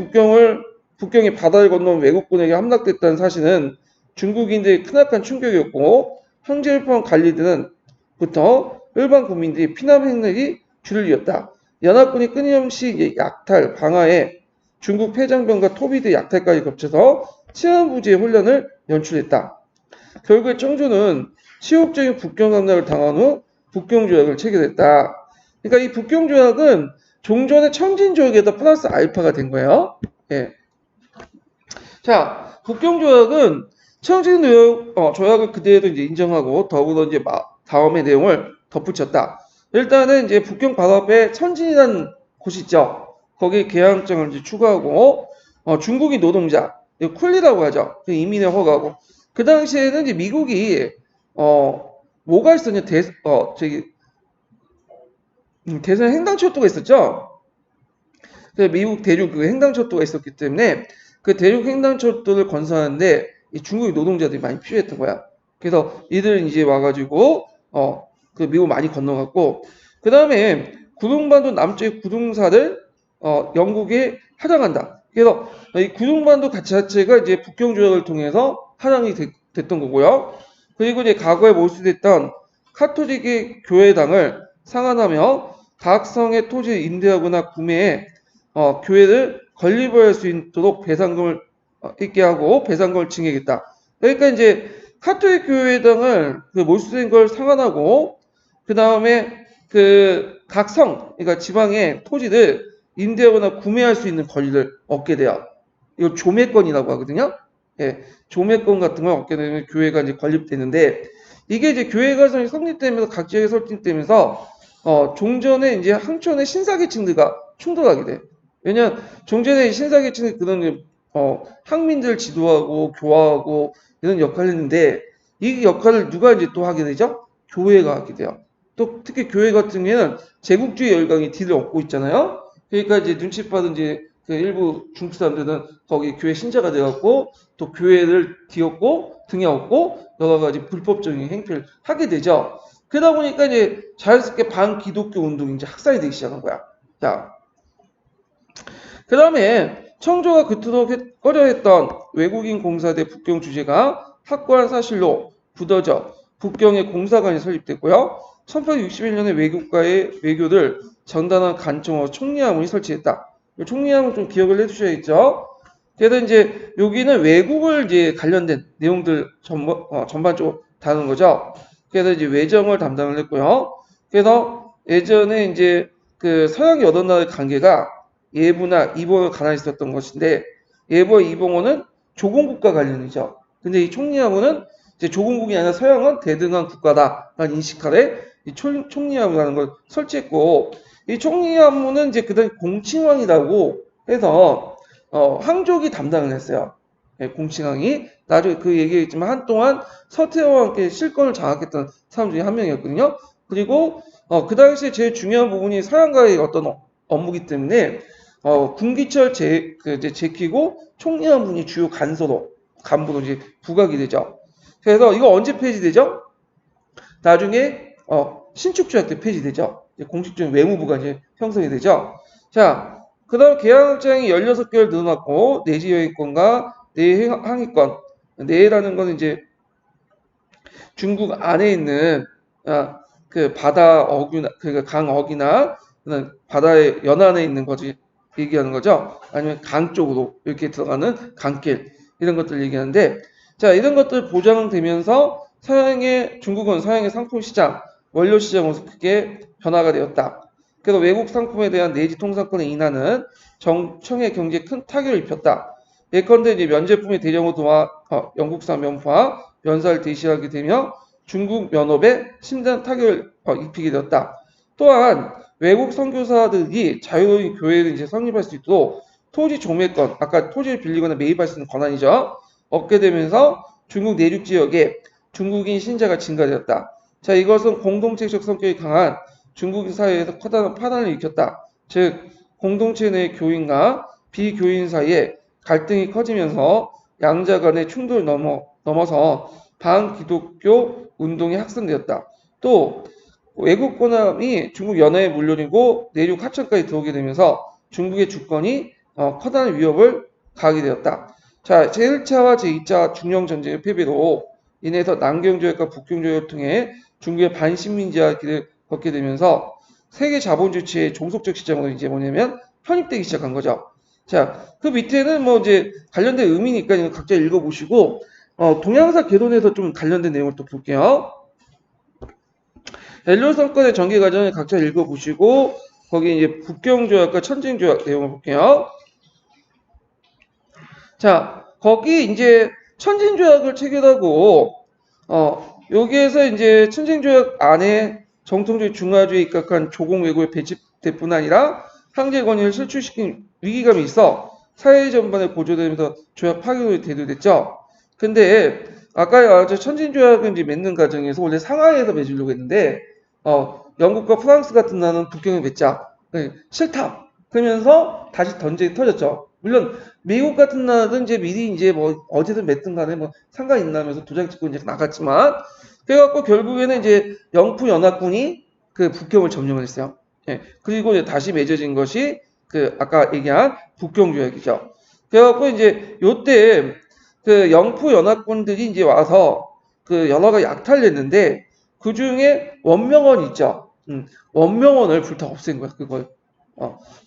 북경이 바다를 건너온 외국군에게 함락됐다는 사실은 중국인들의 크나큰 충격이었고 황제일본 관리들은부터 일반 국민들이 피난 행렬이 줄을 이었다. 연합군이 끊임없이 약탈, 방화에 중국 패장병과 토비드 약탈까지 겹쳐서 치안부지의 혼란을 연출했다. 결국에 청조는 치욕적인 북경 감락을 당한 후 북경조약을 체결했다. 그러니까 이 북경조약은 종전의 청진조약에다 플러스 알파가 된 거예요. 예. 자, 북경조약은 청진조약을 그대로 이제 인정하고 더불어 이제 다음의 내용을 덧붙였다. 일단은 이제 북경 바로 앞에 천진이라는 곳이 있죠. 거기에 개항장을 이제 추가하고 중국인 노동자 쿨리라고 하죠. 이민을 허가하고 그 당시에는 이제 미국이 뭐가 있었냐 대선 횡단철도가 있었죠. 그래서 미국 대륙 그 횡단철도가 있었기 때문에 그 대륙 횡단철도를 건설하는데 이 중국인 노동자들이 많이 필요했던 거야. 그래서 이들은 이제 와가지고 그 미국 많이 건너갔고 그 다음에 구둥반도 남쪽의 구둥사를 영국에 하장한다. 그래서 이 구둥반도 자체가 이제 북경조약을 통해서 하장이 됐던 거고요. 그리고 이제 과거에 몰수됐던 카톨릭의 교회당을 상환하며 다학성의 토지를 임대하거나 구매해 교회를 건립할 수 있도록 배상금을 있게 하고 배상금을 징하겠다. 그러니까 이제 카톨릭 교회당을 그 몰수된 걸 상환하고 그 다음에 그 각성, 그러니까 지방의 토지를 임대하거나 구매할 수 있는 권리를 얻게 돼요. 이거 조매권이라고 하거든요. 예, 조매권 같은 걸 얻게 되면 교회가 이제 건립되는데 이게 이제 교회가 성립되면서 각 지역에 설립되면서 종전에 이제 항촌의 신사계층들과 충돌하게 돼. 왜냐면 종전에 신사계층이 그런 항민들 지도하고 교화하고 이런 역할을 했는데 이 역할을 누가 이제 또 하게 되죠? 교회가 하게 돼요. 또 특히 교회 같은 경우에는 제국주의 열강이 뒤를 얻고 있잖아요. 그러니까 이제 눈치 빠른 이제 그 일부 중국 사람들은 거기 교회 신자가 되었고 또 교회를 뒤엎고 등에 업고 여러 가지 불법적인 행태를 하게 되죠. 그러다 보니까 이제 자연스럽게 반기독교 운동이 이제 확산이 되기 시작한 거야. 자, 그 다음에 청조가 그토록 꺼려했던 외국인 공사대 북경 주재가 확고한 사실로 굳어져 북경의 공사관이 설립됐고요. 1861년에 외국과의 외교를 전단한 간청어 총리하문이 설치했다. 총리하문 좀 기억을 해두셔야겠죠. 그래서 이제 여기는 외국을 이제 관련된 내용들 전반적으로 다루는 거죠. 그래서 이제 외정을 담당을 했고요. 그래서 예전에 이제 그 서양 여덟 나라의 관계가 예부나 이봉을 가난히 있었던 것인데 예부와 이봉호는 조공국가 관련이죠. 근데 이 총리하고는 이제 조공국이 아니라 서양은 대등한 국가다라는 인식하에 이 총리하고라는 걸 설치했고 이 총리하고는 이제 그다음 공칭왕이라고 해서 황족이 담당을 했어요. 예, 공칭왕이 나중에 그 얘기했지만 한동안 서태후와 함께 실권을 장악했던 사람 중에 한 명이었거든요. 그리고 그 당시에 제일 중요한 부분이 서양과의 어떤 업무기 때문에 군기철 제키고 총리한 분이 주요 간부로 이제 부각이 되죠. 그래서 이거 언제 폐지되죠? 나중에 신축조약 때 폐지되죠. 공식적인 외무부가 이제 형성이 되죠. 자, 그다음 계약장이 16개월 늘어났고 내지 여행권과 내 항해권. 내라는 건 이제 중국 안에 있는 그 바다 어귀나 그러니까 강 어귀나 바다의 연안에 있는 거지 얘기하는 거죠. 아니면 강 쪽으로 이렇게 들어가는 강길 이런 것들 얘기하는데 자 이런 것들 보장되면서 중국은 서양의 상품 시장 원료 시장으로서 크게 변화가 되었다. 그래서 외국 상품에 대한 내지 통상권의 인하는 청의 경제에 큰 타격을 입혔다. 예컨대 이제 면제품의 대량으로 도와 영국산 면파 면사를 대시하게 되며 중국 면업에 심대한 타격을 입히게 되었다. 또한 외국 선교사들이 자유로운 교회를 이제 성립할 수 있도록 토지 종매권, 아까 토지를 빌리거나 매입할 수 있는 권한이죠. 얻게 되면서 중국 내륙 지역에 중국인 신자가 증가되었다. 자, 이것은 공동체적 성격이 강한 중국인 사회에서 커다란 파란을 일으켰다. 즉, 공동체 내 교인과 비교인 사이에 갈등이 커지면서 양자 간의 충돌을 넘어서 반기독교 운동이 확산되었다. 또 외국 권함이 중국 연해에 물론이고 내륙 하천까지 들어오게 되면서 중국의 주권이 커다란 위협을 가하게 되었다. 자, 제1차와 제2차 중령 전쟁의 패배로 인해서 남경조약과 북경조약을 통해 중국의 반식민지화 길을 걷게 되면서 세계 자본주의의 종속적 시장으로 이제 뭐냐면 편입되기 시작한 거죠. 자, 그 밑에는 뭐 이제 관련된 의미니까 이거 각자 읽어보시고 동양사 개론에서 좀 관련된 내용을 또 볼게요. 헬로 성권의 전개 과정을 각자 읽어보시고 거기 이제 북경조약과 천진조약 내용을 볼게요. 자, 거기 이제 천진조약을 체결하고 여기에서 이제 천진조약 안에 정통주의 중화주의에 입각한 조공 외국의 배치될 뿐 아니라 황제 권위를 실추시킨 위기감이 있어 사회 전반에 고조되면서 조약 파기로 대두됐죠. 근데 아까 천진조약을 이제 맺는 과정에서 원래 상하이에서 맺으려고 했는데 영국과 프랑스 같은 나라는 북경에 맺자 싫다. 그러면서 다시 전쟁이 터졌죠. 물론 미국 같은 나라든 이제 미리 이제 뭐 어디든 맺든 간에 뭐 상관 있나면서 도장 찍고 이제 나갔지만 그래갖고 결국에는 이제 영프 연합군이 그 북경을 점령을 했어요. 예. 그리고 이제 다시 맺어진 것이 그 아까 얘기한 북경 조약이죠. 그래갖고 이제 요때 그 영프 연합군들이 이제 와서 그 여러 가지 약탈을 했는데 그 중에 원명원 있죠. 원명원을 불타 없앤 거야 그걸.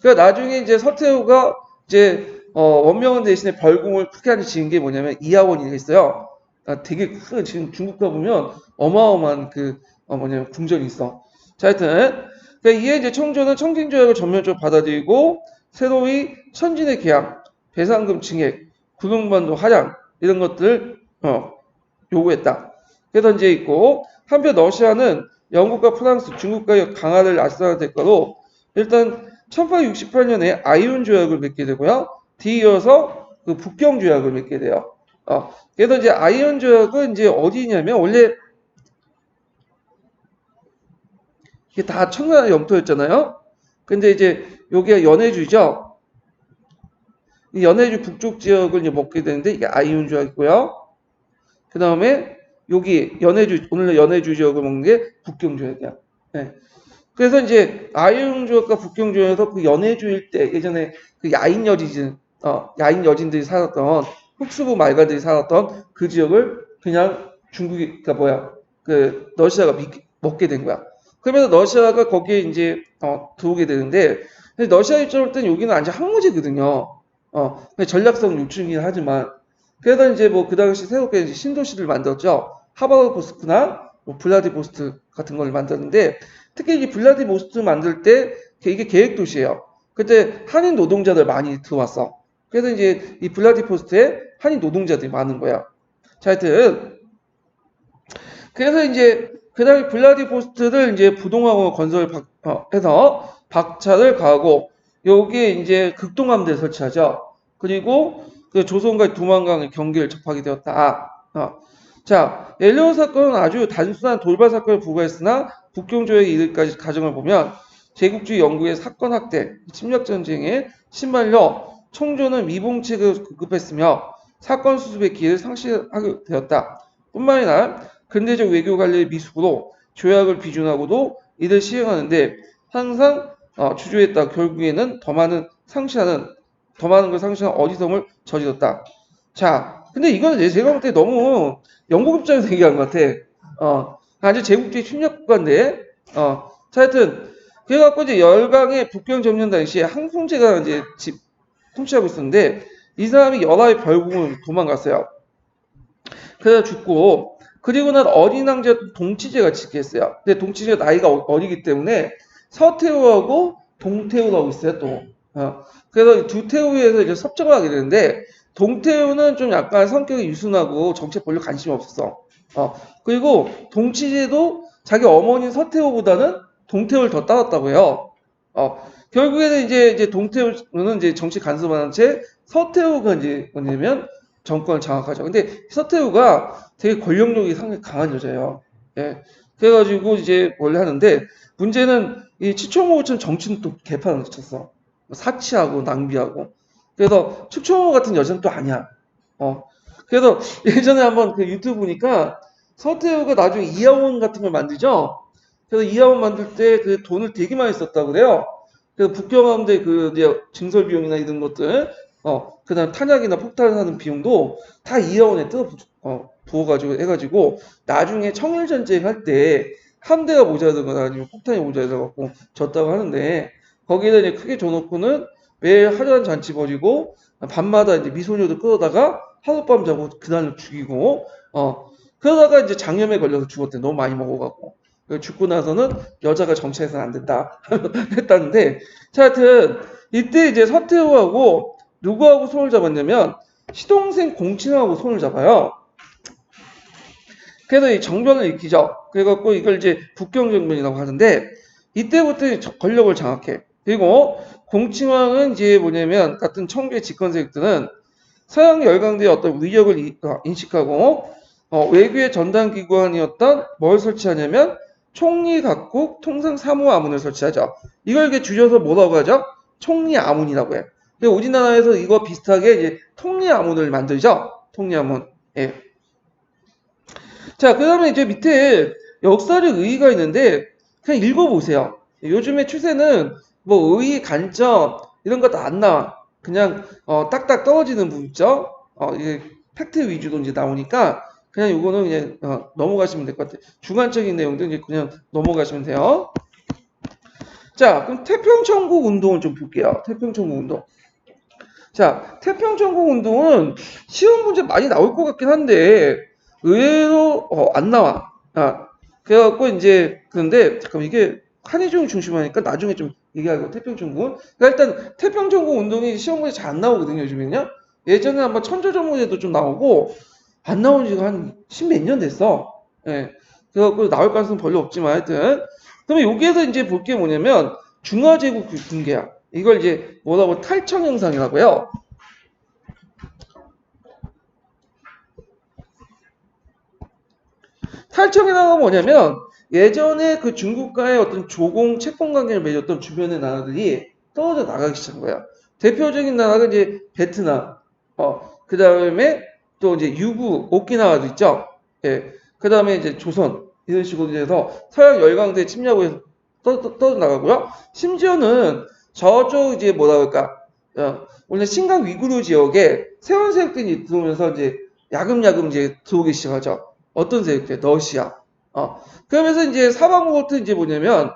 그러니까 나중에 이제 서태후가 이제 원명원 대신에 벌궁을 크게 하는 지은 게 뭐냐면 이하원이 있어요. 되게 큰 지금 중국 가보면 어마어마한 그 뭐냐면 궁전이 있어. 자, 하여튼 그러니까 이에 이제 청조는 청진조약을 전면적으로 받아들이고 새로이 천진의 계약, 배상금 증액, 구동반도 하량 이런 것들을 요구했다. 그래서 이제 있고 한편 러시아는 영국과 프랑스, 중국과의 강화를 아시다는 대가로 일단 1868년에 아이온 조약을 맺게 되고요. 뒤이어서 그 북경 조약을 맺게 돼요. 그래서 이제 아이온 조약은 이제 어디냐면 원래 이게 다 청나라 영토였잖아요. 근데 이제 여기가 연해주죠. 이 연해주 북쪽 지역을 이제 먹게 되는데 이게 아이온 조약이고요. 그 다음에 여기 연해주 오늘 연해주 지역을 먹는 게 북경 조약이야. 네. 그래서 이제 아이온 조약과 북경 조약에서 그 연해주 일대 예전에 그 야인 여진들이 살았던 흑수부 말가들이 살았던 그 지역을 그냥 중국이 그러니까 뭐야 그 러시아가 먹게 된 거야. 그러면서 러시아가 거기에 이제 들어오게 되는데 근데 러시아 입장으로 때는 여기는 완전 항무지거든요. 전략성 요충이긴 하지만 그래서 이제 뭐 그 당시 새롭게 이제 신도시를 만들었죠. 하바르보스크나 뭐 블라디보스토크 같은 걸 만들었는데 특히 이 블라디보스토크 만들 때 이게 계획 도시예요. 그때 한인 노동자들 많이 들어왔어. 그래서 이제 이 블라디보스토크에 한인 노동자들이 많은 거야. 자, 하여튼 그래서 이제 그다음에 블라디보스토크를 이제 부동항으로 건설을 해서 박차를 가하고 여기에 이제 극동함대를 설치하죠. 그리고 그 조선과 두만강의 경계를 접하게 되었다. 자, 엘리온 사건은 아주 단순한 돌발 사건을 부과했으나 북경조약에 이르기까지 과정을 보면 제국주의 영국의 사건 확대, 침략 전쟁에 신말려 총조는 미봉책을 급급했으며 사건 수습의 기회를 상실하게 되었다. 뿐만 아니라 근대적 외교 관리의 미숙으로 조약을 비준하고도 이를 시행하는데 항상 주저했다. 결국에는 더 많은 걸 상실하는 어리석음을 저질렀다. 자, 근데 이거는 제가 볼 때 너무 영국 입장에서 얘기한 것 같아. 아주 제국주의 침략 국가인데, 자, 하여튼, 그래갖고 이제 열강의 북경 점령 당시에 항송제가 이제 통치하고 있었는데, 이 사람이 열하의 벌궁을 도망갔어요. 그래서 죽고, 그리고 난 어린 왕자 동치제가 즉위했어요. 근데 동치제가 나이가 어리기 때문에 서태후하고 동태후라고 있어요, 또. 그래서 두 태후에서 이제 섭정을 하게 되는데, 동태후는 좀 약간 성격이 유순하고 정책 별로 관심이 없었어. 그리고 동치제도 자기 어머니인 서태후보다는 동태후를 더 따랐다고 해요. 결국에는 이제 동태후는 이제 정치 간섭하는 채 서태후가 이제 뭐냐면 정권을 장악하죠. 근데 서태후가 되게 권력력이 상당히 강한 여자예요. 예. 그래가지고 이제 원래 하는데 문제는 이 추천호처럼 정치는 또 개판을 쳤어. 사치하고 낭비하고. 그래서 추천호 같은 여자는 또 아니야. 그래서 예전에 한번 그 유튜브 보니까 서태후가 나중에 이하원 같은 걸 만들죠. 그래서 이하원 만들 때 그 돈을 되게 많이 썼다고 그래요. 그래서 북경함대 그 이제 증설 비용이나 이런 것들 그다음 탄약이나 폭탄을 사는 비용도 다 이하원에 부어가지고 해가지고 나중에 청일 전쟁 할 때 함대가 모자라거나 아니면 폭탄이 모자라갖고 졌다고 하는데 거기에다 이제 크게 줘놓고는 매일 화려한 잔치 벌이고 밤마다 이제 미소녀도 끌어다가 하룻밤 자고 그날로 죽이고 그러다가 이제 장염에 걸려서 죽었대. 너무 많이 먹어갖고. 죽고 나서는 여자가 정치해서는 안 된다 했다는데 자 하여튼 이때 이제 서태후하고 누구하고 손을 잡았냐면 시동생 공친하고 손을 잡아요. 그래서 이 정변을 일으키죠. 그래갖고 이걸 이제 북경정변이라고 하는데 이때부터 권력을 장악해. 그리고 공칭왕은 이제 뭐냐면 같은 청주의 집권 세력들은 서양 열강대의 어떤 위력을 인식하고 외교의 전담 기관이었던 뭘 설치하냐면 총리 각국 통상 사무아문을 설치하죠. 이걸 이렇게 줄여서 뭐라고 하죠? 총리아문이라고 해. 우리나라에서 이거 비슷하게 이제 통리아문을 만들죠. 통리아문. 예. 자, 그 다음에 이제 밑에 역사적 의의가 있는데 그냥 읽어보세요. 요즘에 추세는 뭐 의의, 관점 이런 거 다 안 나와. 그냥 딱딱 떨어지는 부분 있죠. 이게 팩트 위주로 이제 나오니까 그냥 이거는 그냥 넘어가시면 될 것 같아요. 주관적인 내용들 이제 그냥 넘어가시면 돼요. 자, 그럼 태평천국 운동을 좀 볼게요. 태평천국 운동. 자, 태평천국 운동은 시험 문제 많이 나올 것 같긴 한데 의외로 안 나와. 그래갖고 이제 그런데 잠깐 이게 한의종 중심하니까 나중에 좀 얘기하고 태평천국은 그러니까 일단 태평천국 운동이 시험 문제 잘 안 나오거든요 요즘에는요. 예전에 한번 천조전문에도 좀 나오고 안 나온 지가 한 십몇 년 됐어. 예. 그래갖고 나올 가능성은 별로 없지만 하여튼 그러면 여기에서 이제 볼 게 뭐냐면 중화제국 붕괴야. 이걸 이제 뭐라고 탈청 현상이라고요. 탈청이라는 건 뭐냐면 예전에 그 중국과의 어떤 조공 채권 관계를 맺었던 주변의 나라들이 떨어져 나가기 시작한 거야. 대표적인 나라가 이제 베트남, 그 다음에 또 이제 유구, 오키나와도 있죠. 예. 그 다음에 이제 조선 이런 식으로 해서 서양 열강대 침략을 해서 떨어져 나가고요. 심지어는 저쪽 이제 뭐라 그럴까, 원래 신강 위구르 지역에 세원 세력들이 들어오면서 이제 야금야금 이제 들어오기 시작하죠. 어떤 세력들? 러시아. 그러면서 이제 사방으로부터 이제 뭐냐면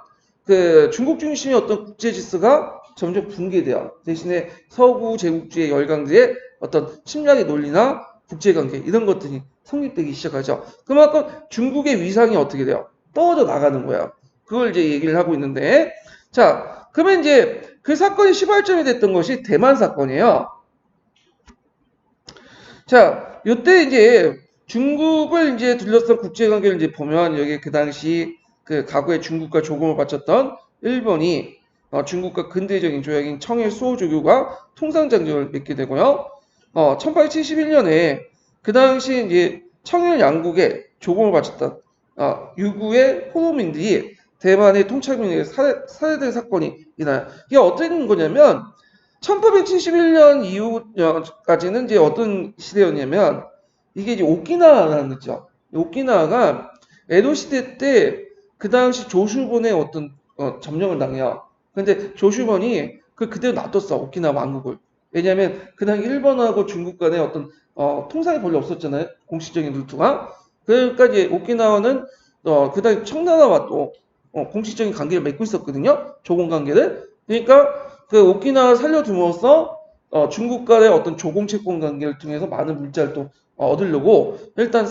그 중국 중심의 어떤 국제 질서가 점점 붕괴돼요. 대신에 서구 제국주의 열강들의 어떤 침략의 논리나 국제관계 이런 것들이 성립되기 시작하죠. 그만큼 중국의 위상이 어떻게 돼요? 떨어져 나가는 거예요. 그걸 이제 얘기를 하고 있는데 자 그러면 이제 그 사건이 시발점이 됐던 것이 대만 사건이에요. 자, 요때 이제 중국을 이제 둘러싼 국제관계를 이제 보면 여기 그 당시 그 과거에 중국과 조공을 바쳤던 일본이 중국과 근대적인 조약인 청일 수호조교가 통상장벽을 맺게 되고요. 1871년에 그 당시 이제 청일 양국에 조공을 바쳤던 유구의 호노민들이 대만의 통찰민에게 살해된 사건이 일어나요. 이게 어떤 거냐면 1871년 이후까지는 이제 어떤 시대였냐면 이게 이제 오키나와라는 거죠. 오키나와가 에도 시대 때 그 당시 조슈본의 어떤 점령을 당해요. 근데 조슈본이 그대로 놔뒀어 오키나와 왕국을. 왜냐하면 그 당시 일본하고 중국 간에 어떤 통상이 별로 없었잖아요. 공식적인 루트가. 그러니까 이제 오키나와는 그 당시 청나라와 또 공식적인 관계를 맺고 있었거든요. 조공 관계를. 그러니까 그 오키나와를 살려둠으로써 중국 간의 어떤 조공 채권 관계를 통해서 많은 물자를 또 얻으려고 일단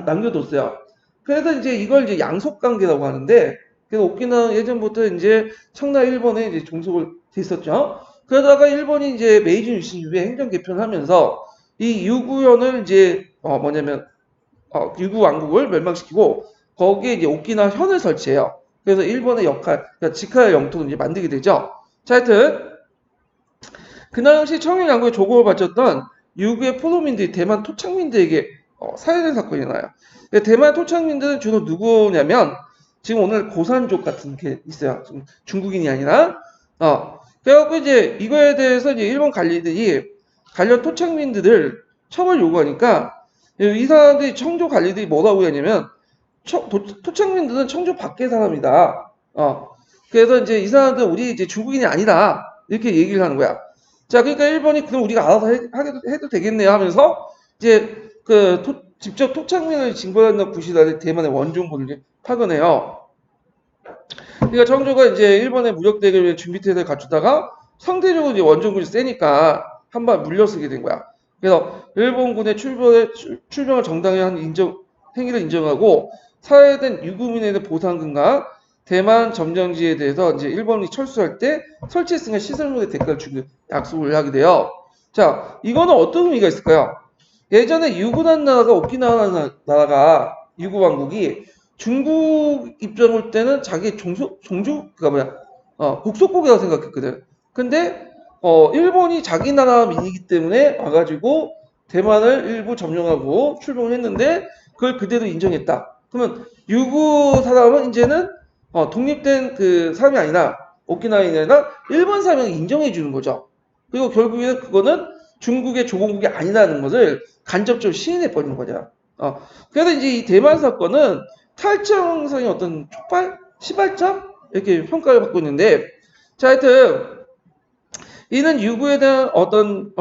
남겨뒀어요. 그래서 이제 이걸 이제 양속 관계라고 하는데 그래서 오키나와 예전부터 이제 청나라 일본에 이제 종속을 돼 있었죠. 그러다가 일본이 이제 메이지 유신 이후에 행정 개편을 하면서 이 유구현을 이제 뭐냐면 유구 왕국을 멸망시키고 거기에 이제 오키나와 현을 설치해요. 그래서 일본의 역할, 그러니까 직하의 영토를 이제 만들게 되죠. 자, 하여튼 그 당시 청일 양국에 조공을 바쳤던 유구의 포로민들이 대만 토착민들에게 살해된 사건이 나요. 대만 토착민들은 주로 누구냐면 지금 오늘 고산족 같은 게 있어요. 중국인이 아니라 그래갖고 이제 이거에 대해서 이제 일본 관리들이 관련 토착민들을 처벌 요구하니까 이 사람들이 청조 관리들이 뭐라고 하냐면 토착민들은 청조 밖의 사람이다. 그래서 이제 이 사람들은 우리 이제 중국인이 아니다. 이렇게 얘기를 하는 거야. 자, 그러니까 일본이 그럼 우리가 알아서 해도 되겠네요 하면서 이제 직접 토착민을 징벌하는 구시단이 대만의 원종군을 파견해요. 그러니까 청조가 이제 일본의 무력 대결 위해 준비태세를 갖추다가 상대적으로 이제 원종군이 세니까 한 번 물러서게 된 거야. 그래서 일본군의 출병을 정당히 한 행위를 인정하고 사회된 유구민에 대한 보상금과 대만 점령지에 대해서 이제 일본이 철수할 때 설치했으니까 시설물의 대가를 주기로 약속을 하게 돼요. 자, 이거는 어떤 의미가 있을까요? 예전에 유구란 나라가 오키나와 나라가 유구 왕국이 중국 입장 올 때는 자기 종주가 뭐야? 국속국이라고 생각했거든. 근데 일본이 자기 나라 민이기 때문에 와가지고 대만을 일부 점령하고 출병을 했는데 그걸 그대로 인정했다. 그러면 유구 사람은 이제는 독립된 그 사람이 아니라 오키나와인이 아니라 일본 사람을 인정해 주는 거죠. 그리고 결국에는 그거는 중국의 조공국이 아니라는 것을 간접적으로 시인해 버리는 거죠. 그래서 이제 이 대만 사건은 탈정상의 어떤 시발점 이렇게 평가를 받고 있는데, 자, 하여튼 이는 유구에 대한 어떤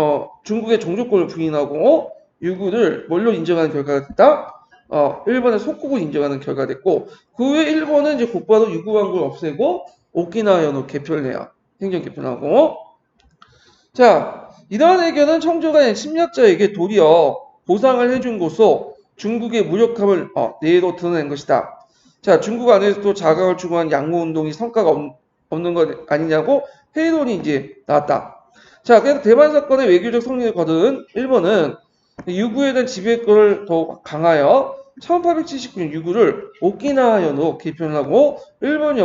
중국의 종주권을 부인하고 유구를 뭘로 인정하는 결과가 됐다. 일본의 속국을 인정하는 결과가 됐고, 그 후에 일본은 이제 곧바로 유구 왕국을 없애고 오키나와현으로 개편을 해요. 행정 개편하고. 자, 이러한 의견은 청조가 침략자에게 도리어 보상을 해준 것으로 중국의 무력함을 내로 드러낸 것이다. 자, 중국 안에서도 자각을 추구한 양모운동이 성과가 없는 것 아니냐고 회의론이 이제 나왔다. 자, 그래서 대만 사건의 외교적 성리를 거둔 일본은 유구에 대한 지배권을 더욱 강하여 1879년 유구를 오키나와현으로 개편하고 일본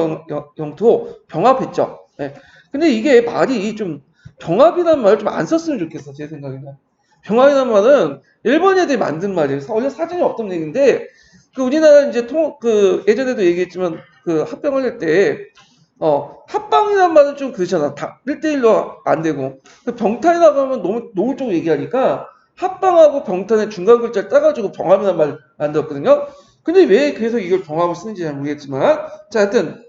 영토 병합했죠. 네. 근데 이게 말이 좀 병합이라는 말을 좀 안 썼으면 좋겠어, 제 생각에는. 병합이라는 말은 일본 애들이 만든 말이에요. 원래 사전이 없던 얘기인데, 우리나라 이제 예전에도 얘기했지만, 합병을 할 때, 합방이라는 말은 좀 그렇잖아. 1대1로 안 되고. 병탄이라고 하면 너무 노골적으로 얘기하니까, 합방하고 병탄의 중간 글자를 따가지고 병합이라는 말을 만들었거든요. 근데 왜 계속 이걸 병합을 쓰는지 잘 모르겠지만, 자, 하여튼,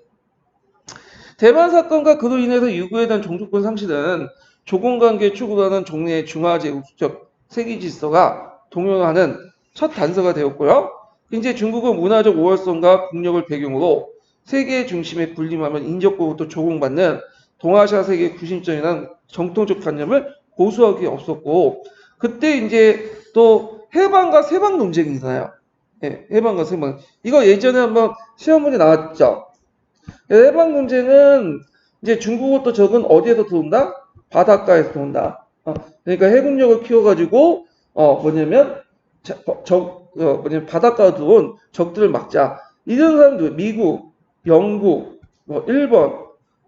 대만 사건과 그로 인해서 유구에 대한 종주권 상실은 조공관계에 추구하는 종래의 중화제국적 세계 질서가 동요하는 첫 단서가 되었고요. 이제 중국은 문화적 우월성과 국력을 배경으로 세계의 중심에 군림하면 인접국으로부터 조공받는 동아시아 세계의 구심점이라는 정통적 관념을 고수하기 없었고, 그때 이제 또 해방과 세방 논쟁이 있나요? 네, 해방과 세방. 이거 예전에 한번 시험 문제 나왔죠. 해방 논쟁은 이제 중국어도 적은 어디에서 들어온다? 바닷가에서 들어온다. 그러니까 해군력을 키워가지고 뭐냐면 바닷가로 들어온 적들을 막자. 이런 사람들 미국, 영국, 일본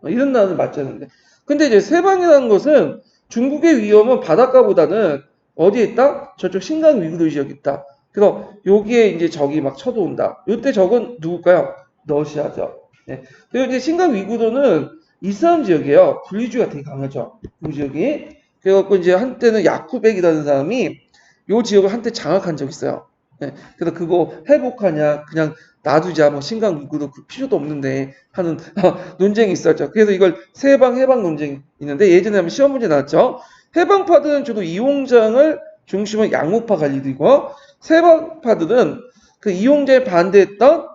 이런 나라를 맞자는데. 근데 이제 세방이라는 것은 중국의 위험은 바닷가보다는 어디에 있다? 저쪽 신강 위구르 지역에 있다. 그래서 여기에 이제 적이 막 쳐들어온다. 이때 적은 누굴까요? 러시아죠. 네. 그리고 이제 신강 위구르는 이슬람 지역이에요. 분리주의가 되게 강하죠. 그 지역이. 그래갖고 이제 한때는 야쿠백이라는 사람이 요 지역을 한때 장악한 적이 있어요. 네. 그래서 그거 회복하냐, 그냥 놔두자, 뭐 신강 위구르 그 필요도 없는데 하는 논쟁이 있었죠. 그래서 이걸 세방 해방 논쟁이 있는데 예전에 한번 시험 문제 나왔죠. 해방파들은 주로 이용장을 중심으로 양우파 관리들이고 세방파들은 그 이용장에 반대했던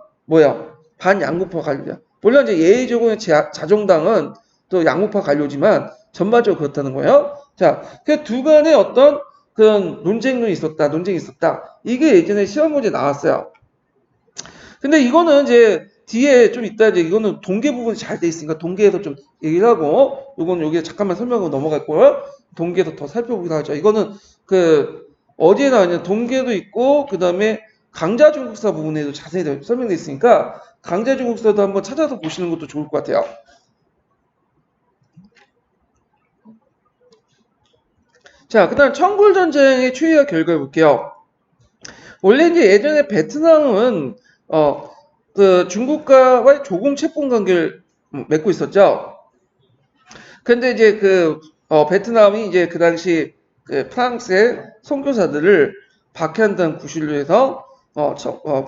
반양우파 관리야. 물론 이제 예외적으로 자정당은 또 양우파 관료지만 전반적으로 그렇다는 거예요. 자, 그 두 간의 어떤 그런 논쟁이 있었다. 이게 예전에 시험 문제 나왔어요. 근데 이거는 이제 뒤에 좀 있다 이제 이거는 동계 부분이 잘 돼 있으니까 동계에서 좀 얘기를 하고 이거는 여기 잠깐만 설명으로 넘어갈 거예요. 동계에서 더 살펴보기로 하죠. 이거는 어디에 나왔냐 동계도 있고 그 다음에 강자중국사 부분에도 자세히 설명되어 있으니까 강자중국사도 한번 찾아서 보시는 것도 좋을 것 같아요. 자, 그 다음 청굴전쟁의 추이와 결과를 볼게요. 원래 이제 예전에 베트남은 중국과의 조공 채권 관계를 맺고 있었죠. 근데 이제 베트남이 이제 그 당시 프랑스의 선교사들을 박해한다는 구실로 해서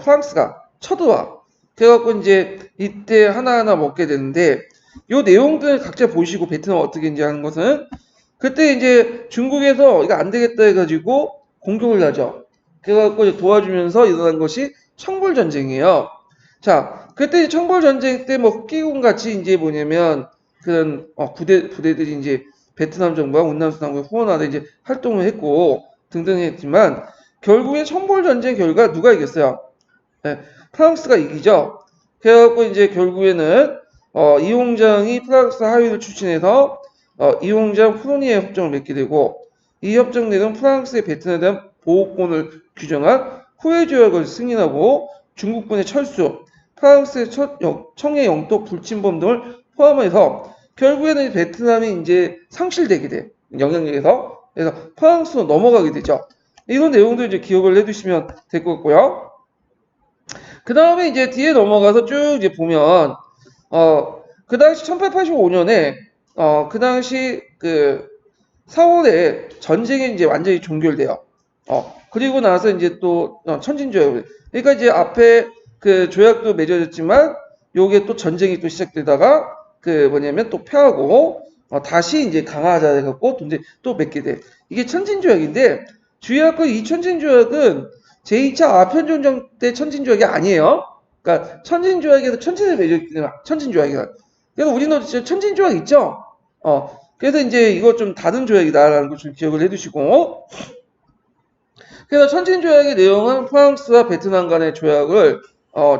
프랑스가 쳐들어와. 그래갖고 이제 이때 하나하나 먹게 되는데 요 내용들 각자 보시고 베트남 어떻게 이제 하는 것은 그때 이제 중국에서 이거 안 되겠다 해가지고 공격을 하죠. 그래갖고 이제 도와주면서 일어난 것이 청벌전쟁이에요. 자, 그때 청벌전쟁 때 뭐 흑기군 같이 이제 뭐냐면 그런 부대들이 이제 베트남 정부와 운남수당국에 후원하다 이제 활동을 했고 등등 했지만 결국에 청벌전쟁 결과 누가 이겼어요? 네, 프랑스가 이기죠. 그래갖고 이제 결국에는 이홍장이 프랑스 하위를 추진해서 이홍장 프로니에 협정을 맺게 되고 이 협정 내용 프랑스의 베트남에 대한 보호권을 규정한 후해 조약을 승인하고 중국군의 철수, 프랑스의 청해 영토 불침범 등을 포함해서 결국에는 베트남이 이제 상실되게 돼 영향력에서 그래서 프랑스로 넘어가게 되죠. 이런 내용도 이제 기억을 해두시면 될 것 같고요. 그 다음에 이제 뒤에 넘어가서 쭉 이제 보면, 그 당시 1885년에, 그 당시 그 4월에 전쟁이 이제 완전히 종결돼요. 그리고 나서 이제 또 천진조약. 그러니까 이제 앞에 그 조약도 맺어졌지만, 요게 또 전쟁이 또 시작되다가, 그 뭐냐면 또 패하고, 다시 이제 강화하자 해갖고 또 맺게 돼. 이게 천진조약인데, 주의할 건 이 천진조약은 제2차 아편전쟁 때 천진조약이 아니에요. 그러니까 천진조약에서 천진을 맺었기 때문에 천진조약이야. 그래서 우리는 천진조약 있죠? 그래서 이제 이거 좀 다른 조약이다라는 걸 좀 기억을 해두시고. 그래서 천진조약의 내용은 프랑스와 베트남 간의 조약을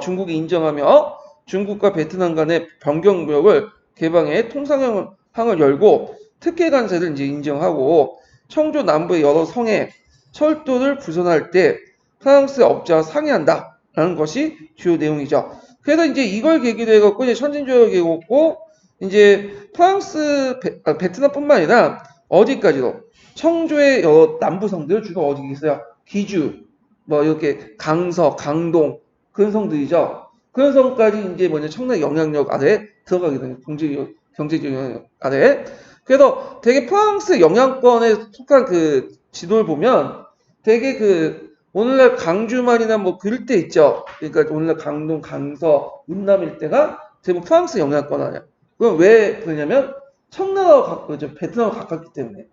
중국이 인정하며 중국과 베트남 간의 변경무역을 개방해 통상항을 열고 특혜 관세를 이제 인정하고 청조 남부의 여러 성에 철도를 부선할 때 프랑스 업자와 상의한다라는 것이 주요 내용이죠. 그래서 이제 이걸 계기로 해갖고 이제 천진조약이 있고 이제 프랑스 베트남뿐만 아니라 어디까지도 청조의 여러 남부성들 주로 어디 있어요? 기주, 뭐 이렇게 강서, 강동 그런 성들이죠. 그런 성까지 이제 뭐냐 청나라 영향력 아래 들어가게 되는 경제적 영향력 아래. 그래서 되게 프랑스 영향권에 속한 그 지도를 보면 되게 그 오늘날 강주만이나 뭐 그럴 때 있죠. 그러니까 오늘날 강동, 강서, 운남 일대가 대부분 프랑스 영향권 아니야. 그럼 왜 그러냐면 청나라와 베트남과 가깝기 때문에.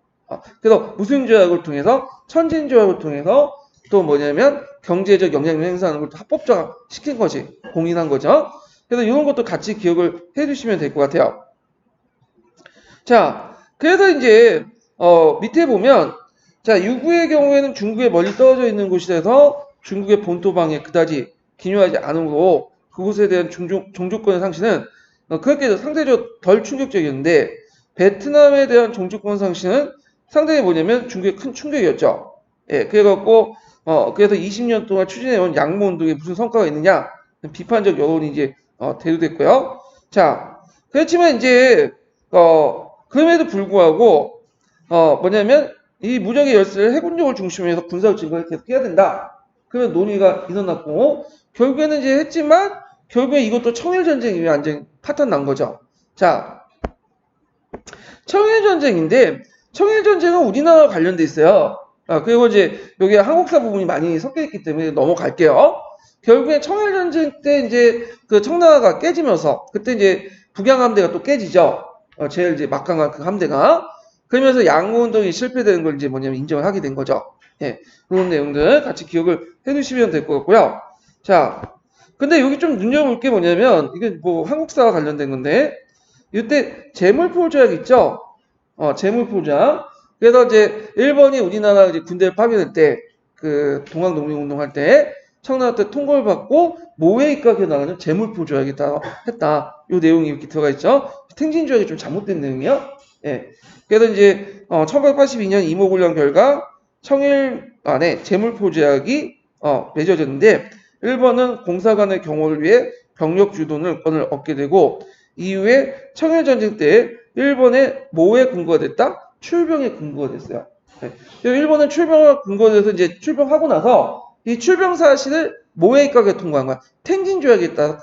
그래서 무슨 조약을 통해서 천진 조약을 통해서 또 뭐냐면 경제적 영향력 행사하는 걸 합법화 시킨 거지. 공인한 거죠. 그래서 이런 것도 같이 기억을 해주시면 될 것 같아요. 자, 그래서 이제 밑에 보면 자, 유구의 경우에는 중국에 멀리 떨어져 있는 곳이라서 중국의 본토 방해 그다지 기묘하지 않으므로 그곳에 대한 종주권의 상실은 그렇게 상대적으로 덜 충격적이었는데 베트남에 대한 종주권 상실은 상당히 뭐냐면 중국의 큰 충격이었죠. 예, 그래갖고 그래서 20년 동안 추진해온 양모 운동에 무슨 성과가 있느냐 비판적 여론이 이제 대두됐고요. 자, 그렇지만 이제 그럼에도 불구하고 뭐냐면 이 무적의 열쇠를 해군력을 중심으로 해서 군사적 증거를 계속 해야 된다. 그런 논의가 일어났고 결국에는 이제 했지만 결국에 이것도 청일전쟁이 완전 파탄 난 거죠. 자, 청일전쟁인데 청일전쟁은 우리나라와 관련돼 있어요. 그리고 이제 여기 한국사 부분이 많이 섞여 있기 때문에 넘어갈게요. 결국에 청일전쟁 때 이제 그 청나라가 깨지면서 그때 이제 북양함대가 또 깨지죠. 제일 이제 막강한 그 함대가. 그러면서 양모운동이 실패되는 걸 이제 뭐냐면 인정을 하게 된 거죠. 예. 그런 내용들 같이 기억을 해두시면 될 것 같고요. 자, 근데 여기 좀 눈여볼 게 뭐냐면 이게 뭐 한국사와 관련된 건데 이때 제물포 조약 있죠? 제물포 조약. 그래서 이제 일본이 우리나라 이제 군대를 파견할 때 그 동학농민운동 할 때 청나라 때 통보를 받고 모해 입각해 나가는 제물포 조약이 했다. 이 내용이 이렇게 들어가 있죠. 탱진 조약이 좀 잘못된 내용이요. 예. 그래서 이제 1982년 이모군령 결과 청일 안에 제물포 조약이 맺어졌는데 일본은 공사관의 경호를 위해 병력 주도권을 얻게 되고 이후에 청일전쟁 때 일본의 뭐에 근거가 됐다? 출병에 근거가 됐어요. 네. 일본은 출병에 근거가 돼서 이제 출병하고 나서 이 출병 사실을 뭐에 입각에 통과한 거야? 탱진 조약에 따라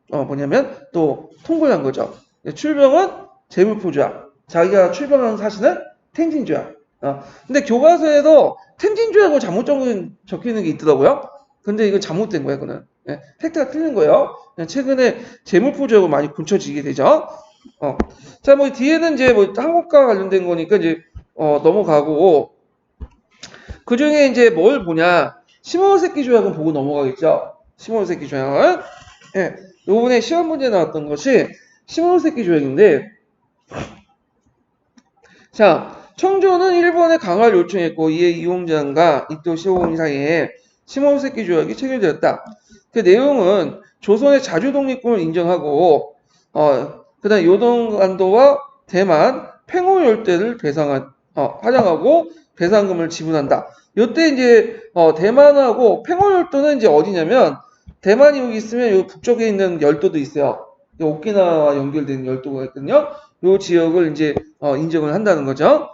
뭐냐면 또 통보한 거죠. 출병은 제물포 조약. 자기가 출병한 사실은 탱진 조약. 근데 교과서에도 탱진 조약으로 잘못 적히는 게 있더라고요. 근데 이건 잘못된 거예요, 그는. 팩트가 틀린 거예요. 최근에 제물포 조약으로 많이 고쳐지게 되죠. 자, 뭐 뒤에는 이제 뭐 한국과 관련된 거니까 이제 넘어가고 그 중에 이제 뭘 보냐? 시모노세키 조약은 보고 넘어가겠죠. 시모노세키 조약은 예, 요번에 시험 문제 나왔던 것이 시모노세키 조약인데 자, 청조는 일본에 강화를 요청했고 이에 이홍장과 이토 시오니 사이에 시모노세키 조약이 체결되었다. 그 내용은 조선의 자주 독립군을 인정하고 그다음 요동간도와 대만 팽호 열대를 하장하고 배상금을 지불한다. 요때 이제 대만하고 팽호 열도는 이제 어디냐면 대만이 여기 있으면 요 북쪽에 있는 열도도 있어요. 오키나와와 연결되는 열도가 있거든요. 요 지역을 이제 인정을 한다는 거죠.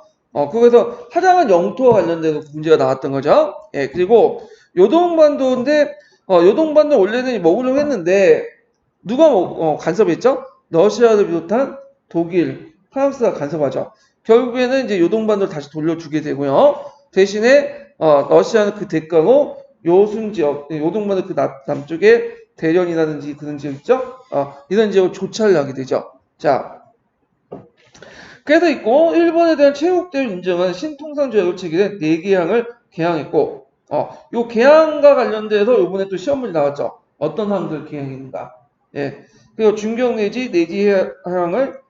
그래서 하장한 영토와 관련돼서 문제가 나왔던 거죠. 예, 그리고 요동반도인데 요동반도 원래는 먹으려고 했는데 누가 간섭했죠? 러시아를 비롯한 독일, 프랑스가 간섭하죠. 결국에는 이제 요동반도를 다시 돌려주게 되고요. 대신에 러시아는 그 대가로 요순 지역, 요동반도 그 남쪽에 대련이라든지 그런 지역 있죠? 이런 지역을 조차를 하게 되죠. 자, 그래서 있고 일본에 대한 체육대회를 인정한 신통상 조약을 체결해 4개항을 개항했고 요 개항과 관련돼서 이번에 또 시험문이 나왔죠. 어떤 항들 개항인가. 예. 그리고 중경 내지 내지항을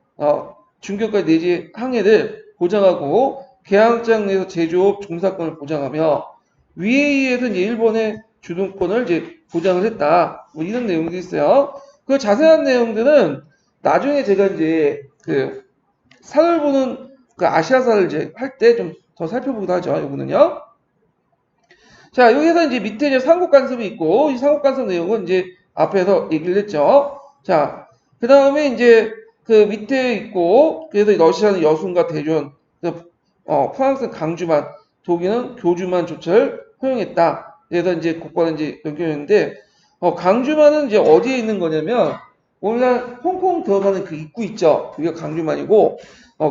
중경까지 내지 항해를 보장하고 개항장 내에서 제조업 종사권을 보장하며 위에 의해서 이제 일본의 주동권을 이제 보장을 했다. 뭐 이런 내용들이 있어요. 그 자세한 내용들은 나중에 제가 이제 그 산을 보는 그 아시아사를 이제 할 때 좀 더 살펴보기도 하죠. 이거는요. 자, 여기서 이제 밑에 이제 삼국 간섭이 있고 이 삼국 간섭 내용은 이제 앞에서 얘기를 했죠. 자, 그 다음에 이제 그 밑에 있고 그래서 러시아는 여순과 대전, 프랑스는 강주만, 독일은 교주만 조처를 허용했다. 그래서 이제 그거는 이제 연결했는데 강주만은 이제 어디에 있는 거냐면 오늘날 홍콩 들어가는 그 입구 있죠. 그게 강주만이고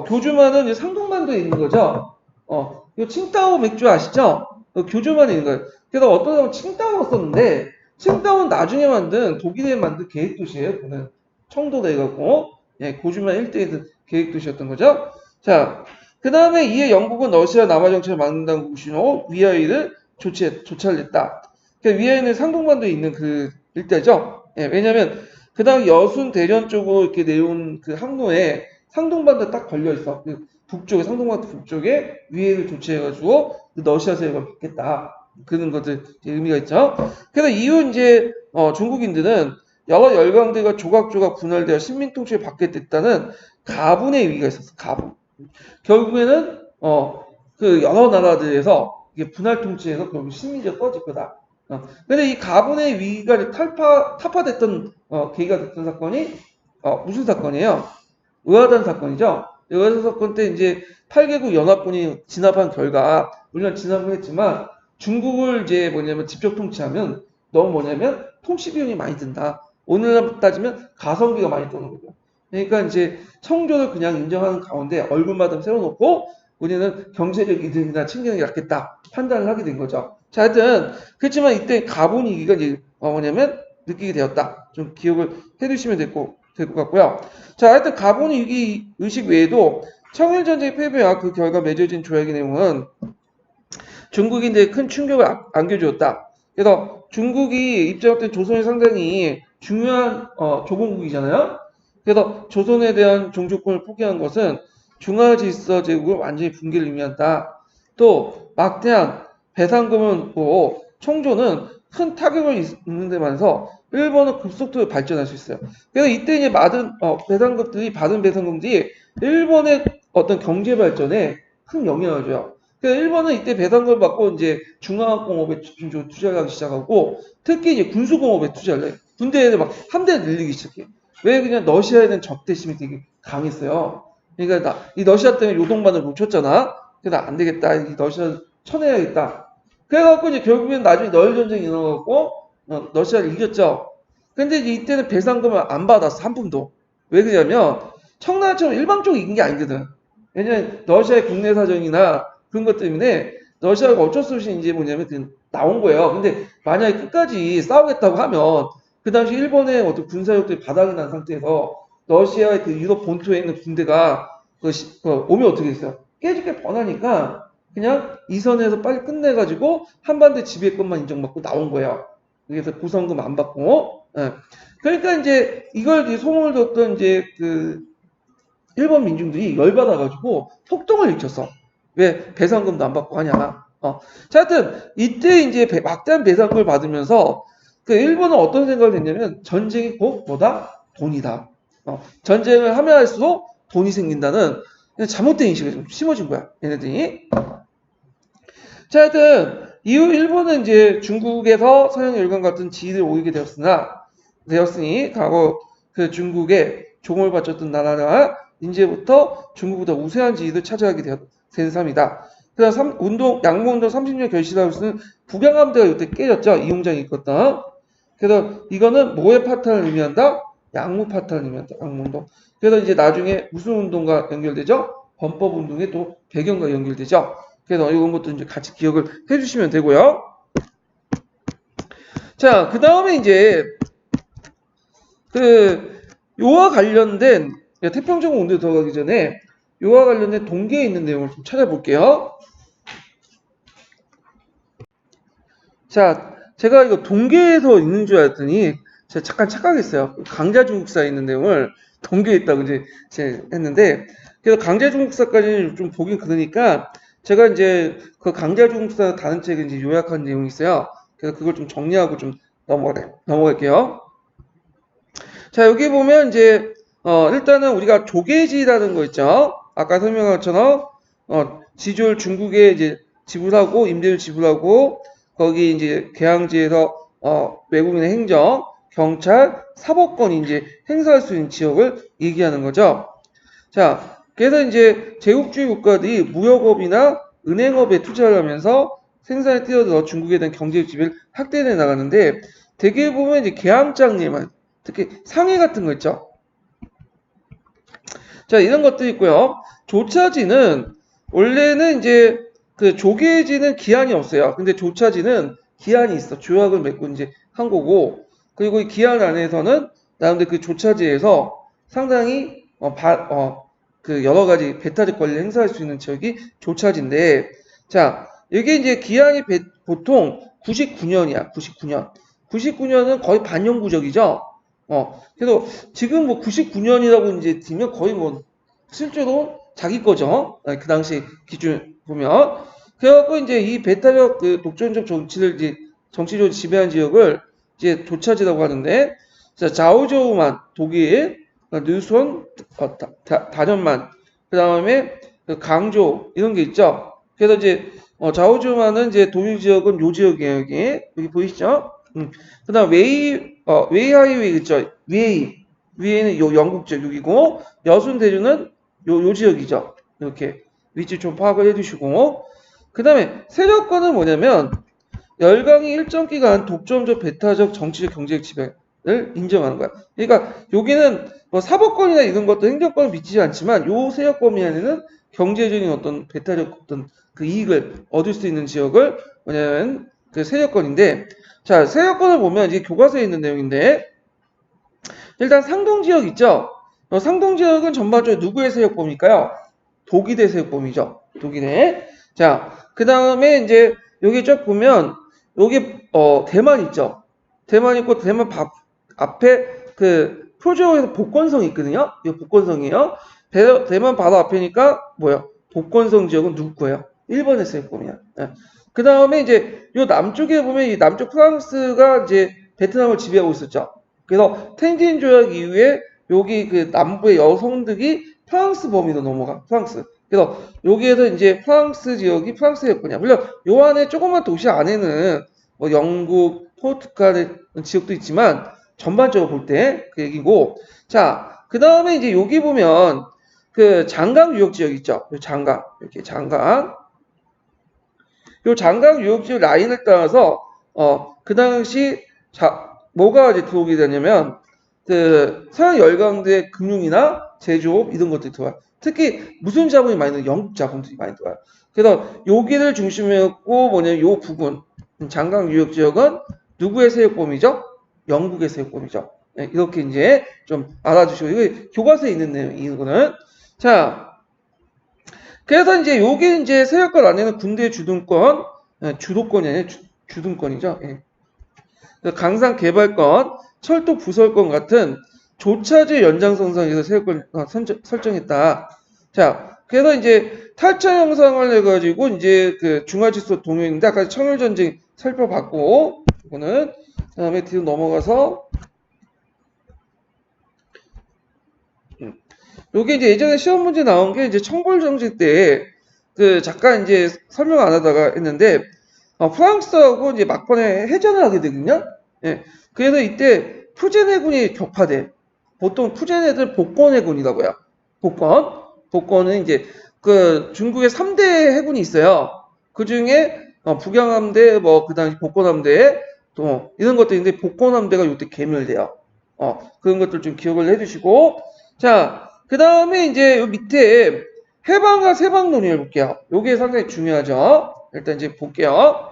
교주만은 이제 상동만도에 있는 거죠. 이 칭따오 맥주 아시죠? 교주만에 있는 거예요. 그래서 어떤 사람은 칭따오가 썼는데 칭따오는 나중에 만든 독일에 만든 계획도시예요. 그는 청도다 해갖고 예, 고주만 일대에 계획도시였던 거죠. 자, 그 다음에 이에 영국은 러시아 남하 정책을 막는다는 구시로 위하이를 조치를 했다. 그러니까 위하이는 상동반도에 있는 그 일대죠. 예, 왜냐하면 그 다음 여순 대련 쪽으로 이렇게 내려온 그 항로에 상동반도 딱 걸려 있어. 그 북쪽에 상동반도 북쪽에 위해를 조치해가지고 러시아 세력을 받겠다. 그런 것들 의미가 있죠. 그래서 이후 이제 중국인들은 여러 열강대가 조각조각 분할되어 식민 통치를 받게 됐다는 가분의 위기가 있었어. 가분. 결국에는 그 여러 나라들에서 이게 분할 통치에서 결국 식민지가 꺼질 거다. 근데 이 가분의 위기가 타파됐던 계기가 됐던 사건이 무슨 사건이에요? 의아단 사건이죠. 의아단 사건 때 이제 8개국 연합군이 진압한 결과 물론 진압을 했지만 중국을 이제 뭐냐면 직접 통치하면 너무 뭐냐면 통치 비용이 많이 든다. 오늘날 따지면 가성비가 많이 드는 거죠. 그러니까 이제 청조를 그냥 인정하는 가운데 얼굴마다 세워놓고 우리는 경제적 이득이나 챙기는 게 낫겠다 판단을 하게 된 거죠. 자, 하여튼 그렇지만 이때 가본 위기가 이제 뭐냐면 느끼게 되었다. 좀 기억을 해두시면 될 것 같고요. 자, 하여튼 가본 위기 의식 외에도 청일전쟁 패배와 그 결과 맺어진 조약의 내용은 중국인들의 큰 충격을 안겨주었다. 그래서 중국이 입장할 조선이 상당히 중요한 조공국이잖아요. 그래서 조선에 대한 종주권을 포기한 것은 중화질서 제국을 완전히 붕괴를 의미한다. 또 막대한 배상금은 고 청조는 큰 타격을 입는 데만서 일본은 급속도로 발전할 수 있어요. 그래서 이때 이제 받은 배상금들이 일본의 어떤 경제 발전에 큰 영향을 줘요. 그러니까 일본은 이때 배상금을 받고 이제 중화공업에 투자를 하기 시작하고 특히 이제 군수공업에 투자를 해요. 군대에 막 함대를 늘리기 시작해요. 왜 그냥 러시아에 대한 적대심이 되게 강했어요. 그러니까 이 러시아 때문에 요동반을 놓쳤잖아. 그래서 안 되겠다. 이 러시아 쳐내야겠다. 그래갖고 이제 결국엔 나중에 너일 전쟁이 일어나갖고 러시아를 이겼죠. 근데 이제 이때는 배상금을 안 받았어. 한 푼도. 왜 그러냐면 청나라처럼 일방적으로 이긴 게 아니거든. 왜냐면 러시아의 국내 사정이나 그런 것 때문에 러시아가 어쩔 수 없이 이제 뭐냐면 나온 거예요. 근데 만약에 끝까지 싸우겠다고 하면 그 당시 일본의 어떤 군사력들이 바닥이 난 상태에서 러시아의 그 유럽 본토에 있는 군대가 오면 어떻게 됐어요? 깨질 게 뻔하니까 그냥 이 선에서 빨리 끝내가지고 한반도 지배권만 인정받고 나온 거예요. 그래서 구성금 안 받고. 예. 그러니까 이제 이걸 이제 소문을 뒀던 이제 그 일본 민중들이 열받아가지고 폭동을 일으켰어. 왜 배상금도 안 받고 하냐. 자, 하여튼 이때 이제 막대한 배상금을 받으면서 그 일본은 어떤 생각을 했냐면 전쟁이 곧 뭐다? 돈이다. 전쟁을 하면 할수록 돈이 생긴다는 잘못된 인식이 좀 심어진 거야. 얘네들이. 자, 하여튼 이후 일본은 이제 중국에서 서양 열강 같은 지위를 오르게 되었으니 과거 그 중국에 종을 바쳤던 나라가 이제부터 중국보다 우세한 지위를 차지하게 된 셈이다. 그래서 양모운동 30년 결실하고 있는 북양함대가 이때 깨졌죠. 이용장이 있었던. 그래서 이거는 뭐의 파탄을 의미한다? 양무 파탄을 의미한다. 양모운동. 그래서 이제 나중에 무슨 운동과 연결되죠? 범법운동의 또 배경과 연결되죠. 그래서 이런 것도 이제 같이 기억을 해주시면 되고요. 자, 그 다음에 이제 그 요와 관련된 태평양 운동에 들어가기 전에 요와 관련된 동계에 있는 내용을 좀 찾아볼게요. 자, 제가 이거 동계에서 있는 줄 알았더니 제가 잠깐 착각했어요. 강자중국사에 있는 내용을 동계에 있다고 이제 했는데 그래서 강자중국사까지는 좀 보긴 그러니까 제가 이제 그 강자중국사 다른 책에 이제 요약한 내용이 있어요. 그래서 그걸 좀 정리하고 좀 넘어갈게요. 자, 여기 보면 이제 일단은 우리가 조계지라는 거 있죠. 아까 설명한 것처럼 지주를 중국에 이제 지불하고 임대를 지불하고 거기 이제 개항지에서 외국인의 행정, 경찰, 사법권이 이제 행사할 수 있는 지역을 얘기하는 거죠. 자, 그래서 이제 제국주의 국가들이 무역업이나 은행업에 투자를 하면서 생산에 뛰어들어 중국에 대한 경제 지배를 확대해 나가는데 대개 보면 이제 개항장님은 특히 상해 같은 거 있죠. 자, 이런 것도 있고요. 조차지는 원래는 이제 그 조계지는 기한이 없어요. 근데 조차지는 기한이 있어. 조약을 맺고 이제 한 거고, 그리고 이 기한 안에서는 나름대로 그 조차지에서 상당히 그 여러 가지 배타적 권리를 행사할 수 있는 지역이 조차지인데, 자, 이게 이제 기한이 보통 99년이야. 99년. 99년은 거의 반영구적이죠. 그래서 지금 뭐 99년이라고 이제 들면 거의 뭐 실제로 자기 거죠. 그 당시 기준 보면. 그래갖고 이제 이 배타적 그 독점적 정치를 이제 정치적으로 지배한 지역을 이제 조차지라고 하는데, 자, 자오저우만 독일, 느손, 다련만, 그 다음에 강조 이런 게 있죠. 그래서 이제 자오저우만은 이제 독일 지역은 요 지역이에요. 여기 보이시죠? 그 다음 웨이하이웨이 있죠. 위에는 요 영국 지역이고 여순대주는 요 지역이죠. 이렇게 위치 좀 파악을 해두시고 그 다음에 세력권은 뭐냐면 열강이 일정 기간 독점적 배타적 정치적 경제적 지배를 인정하는 거야. 그러니까 여기는 뭐 사법권이나 이런 것도 행정권을 미치지 않지만 요 세력권 안에는 경제적인 어떤 배타적 어떤 그 이익을 얻을 수 있는 지역을 뭐냐면 그 세력권인데, 자, 세력권을 보면 이제 교과서에 있는 내용인데 일단 상동 지역 있죠. 상동 지역은 전반적으로 누구의 세력권일까요? 독일의 세력권이죠. 독일의. 자, 그 다음에 이제 여기 쭉 보면 여기 대만 있죠. 대만 있고 대만 앞에 그 표지어에서 복건성이 있거든요. 이거 복건성이에요. 대만 바로 앞에니까 뭐야? 복건성 지역은 누구 거예요? 일본의 세력권이야. 예. 그 다음에 이제 요 남쪽에 보면 이 남쪽 프랑스가 이제 베트남을 지배하고 있었죠. 그래서 텐진 조약 이후에 여기 그 남부의 여성들이 프랑스 범위로 넘어가. 프랑스. 그래서 여기에서 이제 프랑스 지역이 프랑스였거든요. 물론 요 안에 조그만 도시 안에는 뭐 영국, 포르투갈의 지역도 있지만 전반적으로 볼 때 그 얘기고. 자, 그 다음에 이제 여기 보면 그 장강 유역 지역 있죠. 요 장강. 이렇게 장강. 요 장강 유역 지역 라인을 따라서 그 당시 뭐가 이제 들어오게 되냐면 그 서양 열강대 금융이나 제조업 이런 것들이 들어와요. 특히 무슨 자본이 많이 들어요? 영국 자본들이 많이 들어와요. 그래서 여기를 중심으로 했고 뭐냐면 요 부분 장강 유역 지역은 누구의 세력범위죠? 영국의 세력범위죠. 네, 이렇게 이제 좀 알아주시고, 이거 교과서에 있는 내용, 이거는. 자, 그래서 이제 요게 이제 세력권 안에는 군대 주둔권, 주도권이 아니라 주둔권이죠. 예. 강상 개발권, 철도 부설권 같은 조차제 연장선상에서 세력권 설정했다. 자, 그래서 이제 탈차 영상을 해가지고 이제 그 중화질서 동요인데 아까 청일전쟁 살펴봤고, 이거는 그다음에 뒤로 넘어가서 요게 이제 예전에 시험 문제 나온 게 이제 청벌정지 때 그 잠깐 이제 설명 안 하다가 했는데 프랑스하고 이제 막판에 해전을 하게 되거든요. 예. 그래서 이때 푸젠해군이 격파돼. 보통 푸젠해들 복권해군이라고요. 복권. 복권은 이제 그 중국의 3대 해군이 있어요. 그 중에 북양함대, 뭐 그 당시 복권함대 또 이런 것들인데 복권함대가 이때 개멸돼요. 그런 것들 좀 기억을 해두시고 자, 그 다음에 이제 요 밑에 해방과 세방 논의를 볼게요. 요게 상당히 중요하죠. 일단 이제 볼게요.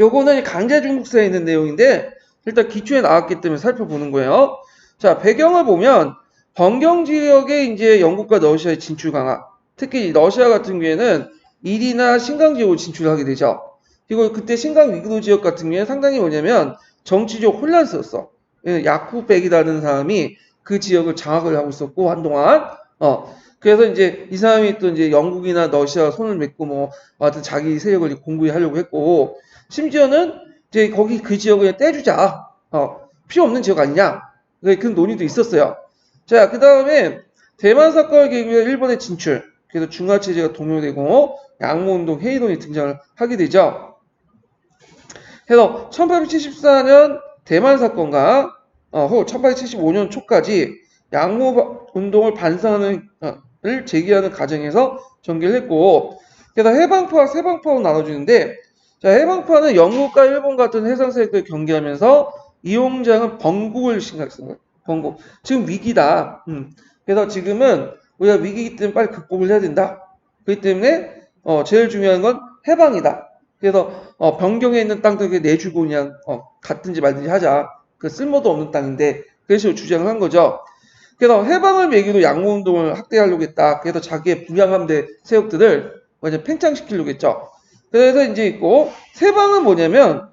요거는 강제중국사에 있는 내용인데 일단 기초에 나왔기 때문에 살펴보는 거예요. 자, 배경을 보면 번경 지역에 이제 영국과 러시아의 진출 강화. 특히 러시아 같은 경우에는 일이나 신강 지역으로 진출하게 되죠. 그리고 그때 신강 위기도 지역 같은 경우에 상당히 뭐냐면 정치적 혼란스였어. 야쿠백이라는 사람이 그 지역을 장악을 하고 있었고 한동안 그래서 이제 이 사람이 또 이제 영국이나 러시아 손을 맺고 뭐 하여튼 자기 세력을 공부하려고 했고 심지어는 이제 거기 그 지역을 떼주자. 필요 없는 지역 아니냐. 그 논의도 있었어요. 자, 그 다음에 대만 사건을 계기로 일본의 진출. 그래서 중화체제가 동요되고 양모운동, 해이론이 등장을 하게 되죠. 그래서 1874년 대만 사건과 후 1875년 초까지 양모운동을 반성하는 을 제기하는 과정에서 전개를 했고 그래서 해방파와 세방파로 나눠주는데 자, 해방파는 영국과 일본 같은 해상 세력을 경계하면서 이용장은 번국을 생각했습니다. 번국. 지금 위기다. 그래서 지금은 우리가 위기이기 때문에 빨리 극복을 해야 된다. 그렇기 때문에 제일 중요한 건 해방이다. 그래서 변경에 있는 땅들 내주고 그냥 갔든지 말든지 하자. 그 쓸모도 없는 땅인데 그래서 주장을 한 거죠. 그래서 해방을 매기로 양모운동을 확대하려고 했다. 그래서 자기의 불량함대 세력들을 완전 팽창시키려고 했죠. 그래서 이제 있고 세방은 뭐냐면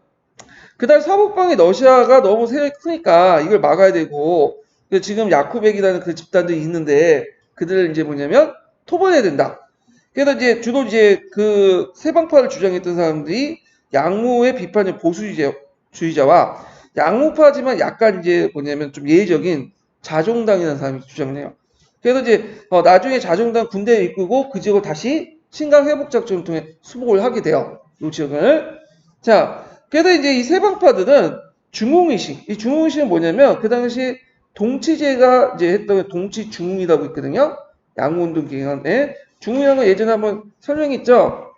그다음 서북방에 러시아가 너무 세력이 크니까 이걸 막아야 되고 지금 야쿠백이라는 그 집단들이 있는데 그들을 이제 뭐냐면 토벌해야 된다. 그래서 이제 주로 이제 그 세방파를 주장했던 사람들이 양무의 비판적 보수주의자와 양무파지만 약간 이제 뭐냐면 좀 예의적인 자종당이라는 사람이 주장을 해요. 그래서 이제 나중에 자종당 군대에 이끌고 그 지역을 다시 신강 회복 작전을 통해 수복을 하게 돼요. 이 지역을. 자, 그래서 이제 이 세방파들은 중흥의식. 이 중흥의식은 뭐냐면 그 당시 동치제가 이제 했던 동치 중흥이라고 있거든요. 양운동 기간에. 중흥이라는 거 예전에 한번 설명했죠.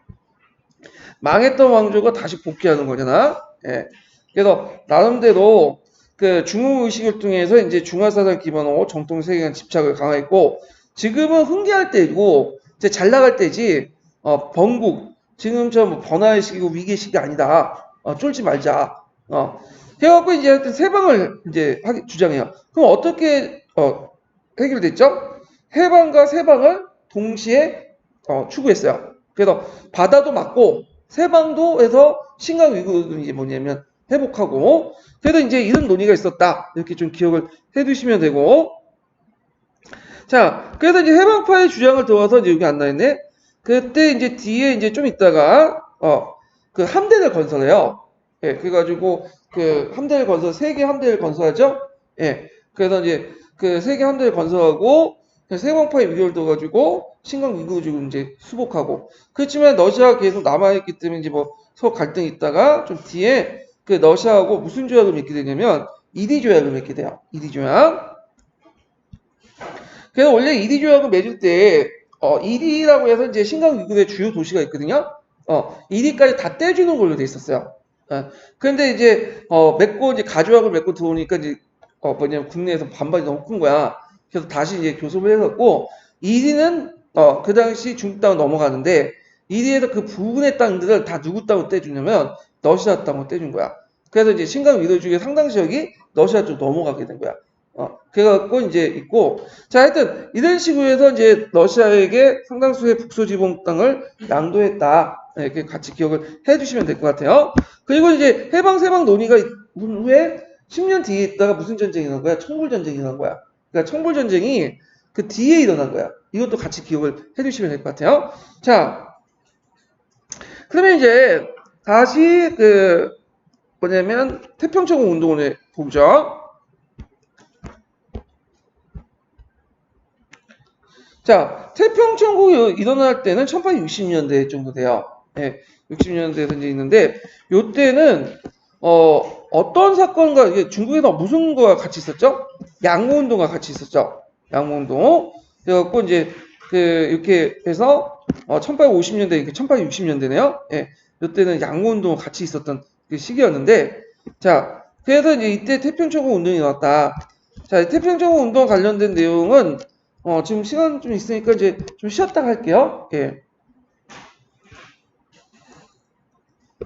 망했던 왕조가 다시 복귀하는 거잖아. 예. 그래서 나름대로 그 중흥 의식을 통해서 이제 중화사상 기반으로 정통 세계관 집착을 강화했고 지금은 흥계할 때고 이제 잘 나갈 때지 번국 지금처럼 뭐 번화의식이고 위기의식이 아니다. 쫄지 말자. 그래갖고 이제 하여튼 세방을 이제 주장해요. 그럼 어떻게 해결됐죠? 해방과 세방을 동시에 추구했어요. 그래서 바다도 막고 세방도 해서 신강 위구도 이제 뭐냐면 회복하고 그래도 이제 이런 논의가 있었다. 이렇게 좀 기억을 해두시면 되고 자 그래서 이제 해방파의 주장을 들어와서 이제 여기 안 나있네. 그때 이제 뒤에 이제 좀 있다가 그 함대를 건설해요. 예, 그래가지고 그 함대를 건설 세계 함대를 건설하죠. 예, 그래서 이제 그 세계 함대를 건설하고 세방파의 위기를 둬가지고 신강 위구지고 이제 수복하고 그렇지만 러시아가 계속 남아있기 때문에 이제 뭐 서로 갈등이 있다가 좀 뒤에 그 러시아하고 무슨 조약을 맺게 되냐면 이디 조약을 맺게 돼요. 이디 조약. 그래서 원래 이디 조약을 맺을 때 이디라고 해서 이제 신강 위구의 주요 도시가 있거든요. 이디까지 다 떼주는 걸로 돼 있었어요. 그런데 이제 맺고 이제 가조약을 맺고 들어오니까 이제 뭐냐면 국내에서 반발이 너무 큰 거야. 그래서 다시 이제 교섭을 해갖고 이디는 그 당시 중국 땅으로 넘어가는데 이디에서 그 부분의 땅들을 다 누구 땅으로 떼주냐면 러시아 땅으로 떼준 거야. 그래서 이제 신강 위도 중에 상당 지역이 러시아 쪽 넘어가게 된 거야. 그래갖고 이제 있고, 자, 하여튼 이런 식으로 해서 이제 러시아에게 상당수의 북소지방 땅을 양도했다. 네, 이렇게 같이 기억을 해주시면 될 것 같아요. 그리고 이제 해방 논의가 있은 후에 10년 뒤에 있다가 무슨 전쟁이 일어난 거야? 청불 전쟁이 일어난 거야. 그러니까 청불 전쟁이 그 뒤에 일어난 거야. 이것도 같이 기억을 해주시면 될 것 같아요. 자, 그러면 이제 다시 뭐냐면 태평천국 운동을 보죠. 자, 태평천국이 일어날 때는 1860년대 정도 돼요. 예, 60년대에 이제 있는데, 요때는, 어떤 사건과, 이게 중국에서 무슨 거가 같이 있었죠? 양모운동과 같이 있었죠. 양모운동. 그래갖고, 이제, 이렇게 해서, 1850년대, 1860년대네요. 예, 요때는 양모운동과 같이 있었던 그 시기였는데, 자, 그래서 이제 이때 태평천국 운동이 나왔다. 자, 태평천국 운동 관련된 내용은, 지금 시간 좀 있으니까 이제 좀 쉬었다 갈게요. 예.